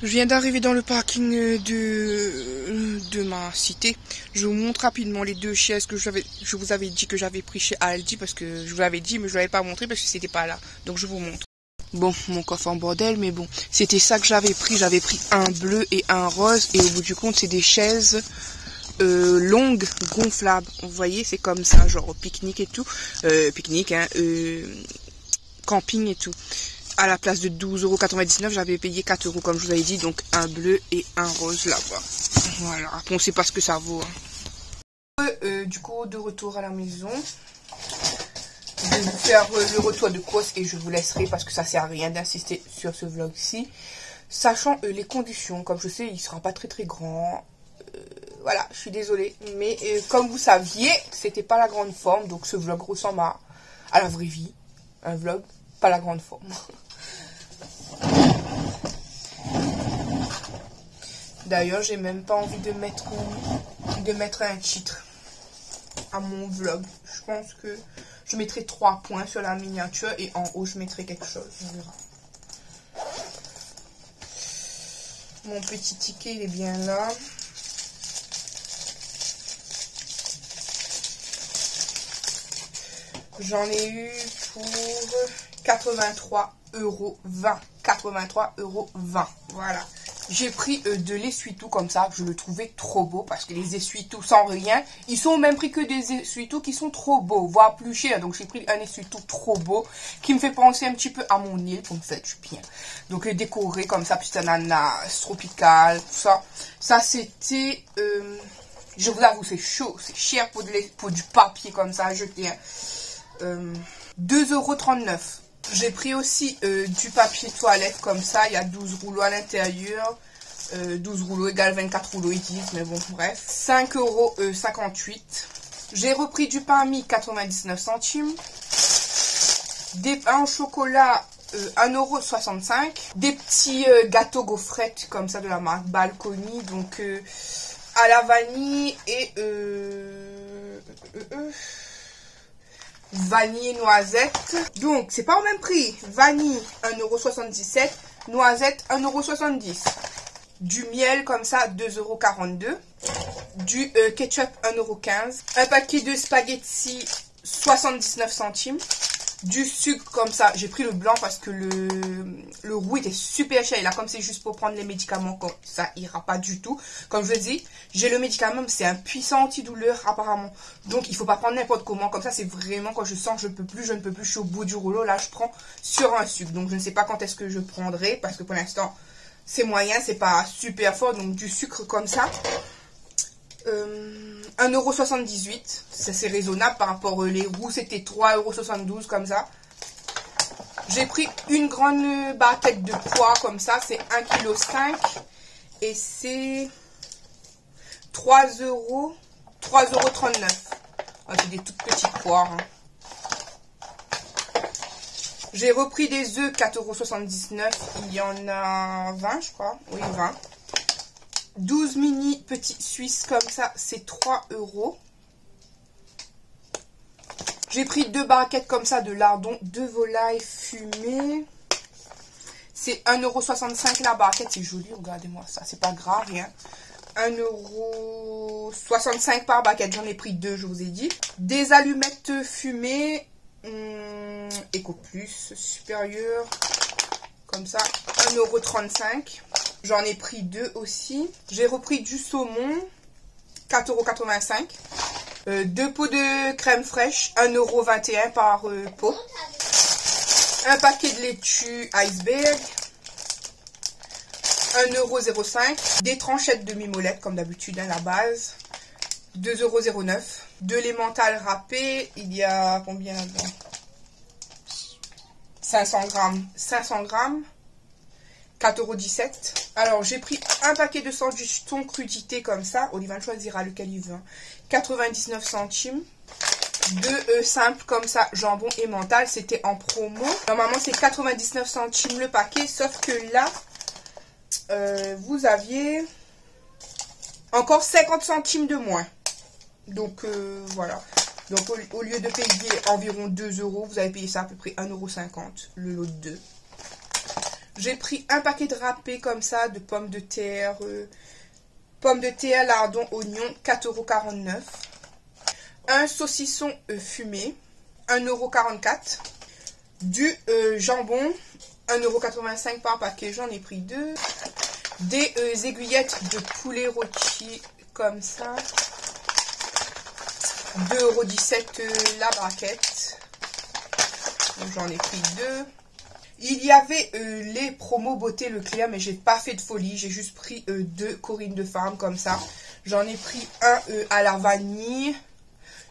Je viens d'arriver dans le parking de ma cité. Je vous montre rapidement les deux chaises que je vous avais dit que j'avais pris chez Aldi. Parce que je vous l'avais dit, mais je ne l'avais pas montré parce que c'était pas là. Donc je vous montre. Bon, mon coffre en bordel, mais bon, c'était ça que j'avais pris. J'avais pris un bleu et un rose. Et au bout du compte, c'est des chaises longues, gonflables. Vous voyez, c'est comme ça, genre pique-nique et tout. Pique-nique, hein, camping et tout. À la place de 12,99 €, j'avais payé 4 € comme je vous avais dit. Donc, un bleu et un rose là-bas. Voilà, après on sait pas ce que ça vaut. Hein. Du coup, de retour à la maison. Je vais vous faire le retour de course et je vous laisserai parce que ça sert à rien d'insister sur ce vlog-ci. Sachant les conditions, comme je sais, il ne sera pas très très grand. Voilà, je suis désolée. Mais comme vous saviez, c'était pas la grande forme. Donc ce vlog ressemble à la vraie vie. Un vlog, pas la grande forme. D'ailleurs, j'ai même pas envie de mettre un titre à mon vlog. Je pense que je mettrai 3 points sur la miniature et en haut je mettrai quelque chose. On verra. Mon petit ticket il est bien là. J'en ai eu pour 83,20 €. 83,20 €. Voilà. J'ai pris de l'essuie-tout comme ça. Je le trouvais trop beau parce que les essuie-tout sans rien, ils sont au même prix que des essuie-tout qui sont trop beaux, voire plus chers. Donc j'ai pris un essuie-tout trop beau qui me fait penser un petit peu à mon île pour me faire du bien. Donc décoré comme ça, petit ananas tropical, tout ça. Ça c'était, je vous avoue c'est chaud, c'est cher pour du papier comme ça à jeter. 2,39 €. J'ai pris aussi du papier toilette comme ça. Il y a 12 rouleaux à l'intérieur. 12 rouleaux égale 24 rouleaux ils disent. Mais bon, bref. 5,58 €. J'ai repris du pain mi 99 centimes. Des pains au chocolat 1,65 €. Des petits gâteaux gaufrettes comme ça de la marque Balcony. Donc à la vanille et... vanille et noisette. Donc, c'est pas au même prix. Vanille, 1,77 €. Noisette, 1,70 €. Du miel, comme ça, 2,42 €. Du ketchup, 1,15 €. Un paquet de spaghettis, 79 centimes. Du sucre comme ça, j'ai pris le blanc parce que le roux était super cher. Et là, comme c'est juste pour prendre les médicaments, ça ira pas du tout. Comme je dis, j'ai le médicament, c'est un puissant antidouleur apparemment. Donc, il faut pas prendre n'importe comment. Comme ça, c'est vraiment quand je sens je ne peux plus, je suis au bout du rouleau. Là, je prends sur un sucre. Donc, je ne sais pas quand est-ce que je prendrai parce que pour l'instant, c'est moyen, c'est pas super fort. Donc, du sucre comme ça. 1,78 €, ça c'est raisonnable par rapport les roux, c'était 3,72 € comme ça. J'ai pris une grande barquette de pois comme ça, c'est 1,5 kg et c'est 3,39 €. Ah, c'est des toutes petites poires. Hein. J'ai repris des œufs, 4,79 €, il y en a 20 je crois, oui 20. 12 mini petits suisses comme ça, c'est 3 €. J'ai pris 2 barquettes comme ça de lardons de volaille fumée. C'est 1,65 € la barquette, c'est joli, regardez-moi ça, c'est pas gras, rien. 1,65 € par barquette, j'en ai pris 2, je vous ai dit. Des allumettes fumées, Eco Plus, supérieur, comme ça, 1,35 €. J'en ai pris 2 aussi. J'ai repris du saumon, 4,85 €. 2 pots de crème fraîche, 1,21 € par pot. Un paquet de laitue iceberg, 1,05 €. Des tranchettes de mimolette, comme d'habitude, à la base, 2,09 €. De l'emmental râpé, il y a combien dedans? 500 grammes. 500 grammes. 4,17 €. Alors, j'ai pris un paquet de sandwich thon crudité comme ça. Olivier choisira lequel il veut. 99 centimes. 2 œufs simples comme ça, jambon et mental. C'était en promo. Normalement, c'est 99 centimes le paquet. Sauf que là, vous aviez encore 50 centimes de moins. Donc, voilà. Donc, au lieu de payer environ 2 €, vous avez payé ça à peu près 1,50 € le lot de 2. J'ai pris un paquet de râpé comme ça, de pommes de terre, lardons, oignons, 4,49 €. Un saucisson fumé, 1,44 €. Du jambon, 1,85 € par paquet, j'en ai pris 2. Des aiguillettes de poulet rôti comme ça, 2,17 € la braquette. J'en ai pris 2. Il y avait les promos beauté Leclerc, mais j'ai pas fait de folie. J'ai juste pris 2 Corinne de femme comme ça. J'en ai pris un à la vanille,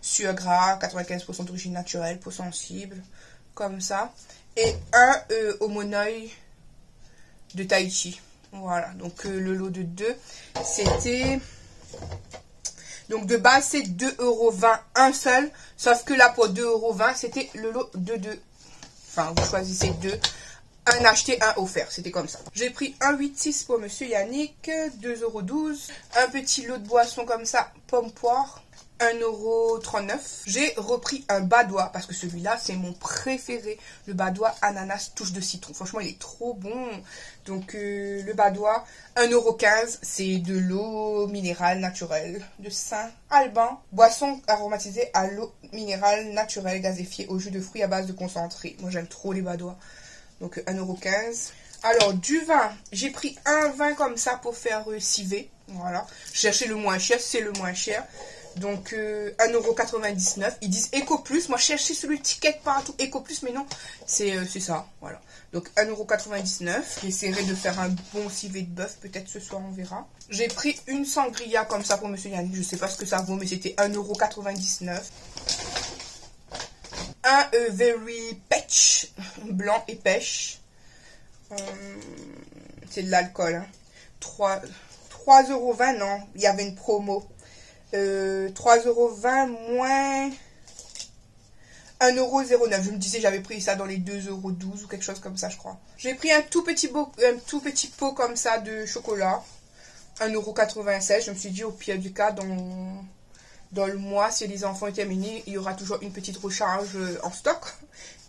sur gras, 95% d'origine naturelle, peau sensible, comme ça. Et un au monoeil de Tahiti. Voilà, donc le lot de 2, c'était... Donc de base, c'est 2,20 € un seul, sauf que là, pour 2,20 €, c'était le lot de 2. Enfin, vous choisissez 2. Un acheté, un offert. C'était comme ça. J'ai pris un 8,6 pour Monsieur Yannick. 2,12 €. Un petit lot de boisson comme ça. Pomme poire. 1,39 €. J'ai repris un badois. Parce que celui-là, c'est mon préféré. Le badois ananas touche de citron. Franchement, il est trop bon. Donc, le badois. 1,15 €. C'est de l'eau minérale naturelle. De Saint-Alban. Boisson aromatisée à l'eau minérale naturelle gazéfiée au jus de fruits à base de concentré. Moi, j'aime trop les badois. Donc 1,15 €. Alors du vin, j'ai pris un vin comme ça pour faire civet. Voilà. Je cherchais le moins cher, c'est le moins cher. Donc 1,99 €. Ils disent Eco Plus. Moi je cherchais sur l'étiquette partout Eco Plus, mais non, c'est ça. Voilà. Donc 1,99 €. J'essaierai de faire un bon civet de bœuf. Peut-être ce soir on verra. J'ai pris une sangria comme ça pour Monsieur Yannick. Je sais pas ce que ça vaut, mais c'était 1,99 €. Un Very Pêche, blanc et pêche. C'est de l'alcool. Hein. 3,20 €, non, il y avait une promo. 3,20 € moins 1,09 €. Je me disais, j'avais pris ça dans les 2,12 € ou quelque chose comme ça, je crois. J'ai pris un tout petit pot comme ça de chocolat. 1,96 €. Je me suis dit, au pire du cas, dans le mois, si les enfants est terminé, il y aura toujours une petite recharge en stock.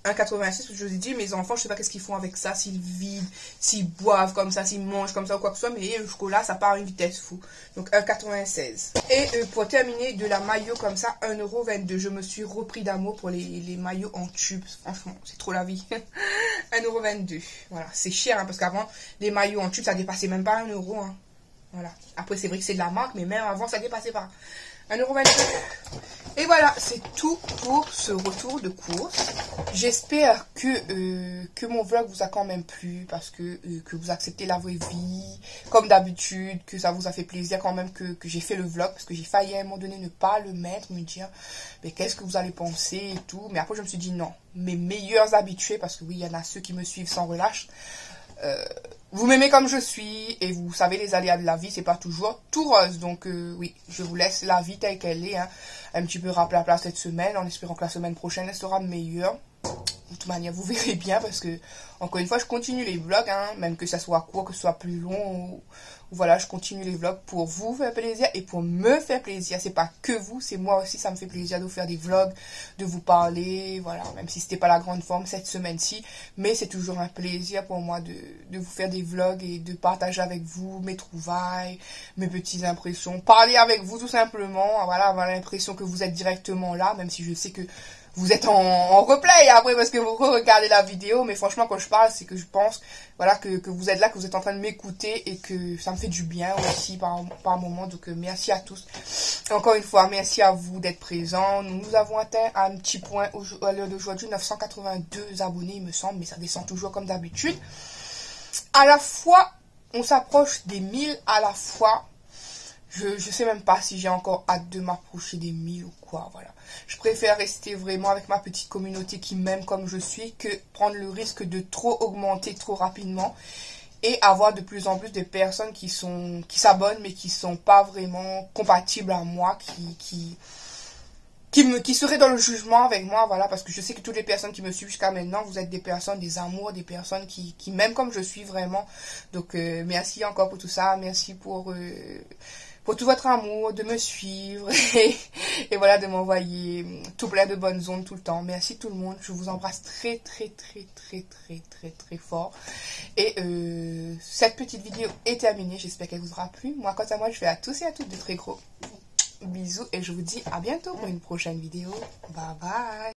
1,86 parce que je vous ai dit, mes enfants, je sais pas qu'est-ce qu'ils font avec ça, s'ils vident, s'ils boivent comme ça, s'ils mangent comme ça ou quoi que ce soit, mais le chocolat, ça part à une vitesse fou. Donc 1,96. Et pour terminer, de la maillot comme ça, 1,22 €. Je me suis repris d'amour pour les maillots en tube. Franchement, c'est trop la vie. 1,22 €. Voilà, c'est cher, hein, parce qu'avant, les maillots en tube, ça dépassait même pas 1 €. Hein. Voilà. Après, c'est vrai que c'est de la marque, mais même avant, ça dépassait pas 1,22 €. Et voilà, c'est tout pour ce retour de course. J'espère que mon vlog vous a quand même plu, parce que vous acceptez la vraie vie, comme d'habitude, que ça vous a fait plaisir quand même que j'ai fait le vlog, parce que j'ai failli à un moment donné ne pas le mettre, me dire, mais qu'est-ce que vous allez penser et tout. Mais après, je me suis dit non, mes meilleurs habitués, parce que oui, il y en a ceux qui me suivent sans relâche, vous m'aimez comme je suis et vous savez les aléas de la vie, c'est pas toujours tout rose. Donc oui, je vous laisse la vie telle qu'elle est, hein, un petit peu raplapla cette semaine, en espérant que la semaine prochaine elle sera meilleure. De toute manière, vous verrez bien, parce que encore une fois, je continue les vlogs, hein, même que ça soit court, que ce soit plus long, ou voilà, je continue les vlogs pour vous faire plaisir et pour me faire plaisir. C'est pas que vous, c'est moi aussi, ça me fait plaisir de vous faire des vlogs, de vous parler, voilà, même si c'était pas la grande forme cette semaine-ci, mais c'est toujours un plaisir pour moi de vous faire des vlogs et de partager avec vous mes trouvailles, mes petites impressions, parler avec vous tout simplement, voilà, avoir l'impression que vous êtes directement là, même si je sais que vous êtes en replay après parce que vous regardez la vidéo, mais franchement quand je parle, c'est que je pense, voilà, que vous êtes là, que vous êtes en train de m'écouter et que ça me fait du bien aussi par moment. Donc merci à tous. Et encore une fois, merci à vous d'être présents. Nous avons atteint un petit point à l'heure d'aujourd'hui, 982 abonnés il me semble, mais ça descend toujours comme d'habitude. À la fois, on s'approche des 1000 à la fois. Je sais même pas si j'ai encore hâte de m'approcher des 1000 ou quoi, voilà. Je préfère rester vraiment avec ma petite communauté qui m'aime comme je suis que prendre le risque de trop augmenter trop rapidement et avoir de plus en plus de personnes qui s'abonnent mais qui sont pas vraiment compatibles à moi, qui seraient dans le jugement avec moi, voilà, parce que je sais que toutes les personnes qui me suivent jusqu'à maintenant, vous êtes des personnes, des amours, des personnes qui m'aiment comme je suis vraiment. Donc merci encore pour tout ça, merci pour tout votre amour, de me suivre et voilà, de m'envoyer tout plein de bonnes ondes tout le temps. Merci tout le monde, je vous embrasse très fort. Et cette petite vidéo est terminée, j'espère qu'elle vous aura plu. Moi, quant à moi, je fais à tous et à toutes de très gros bisous et je vous dis à bientôt pour une prochaine vidéo. Bye bye.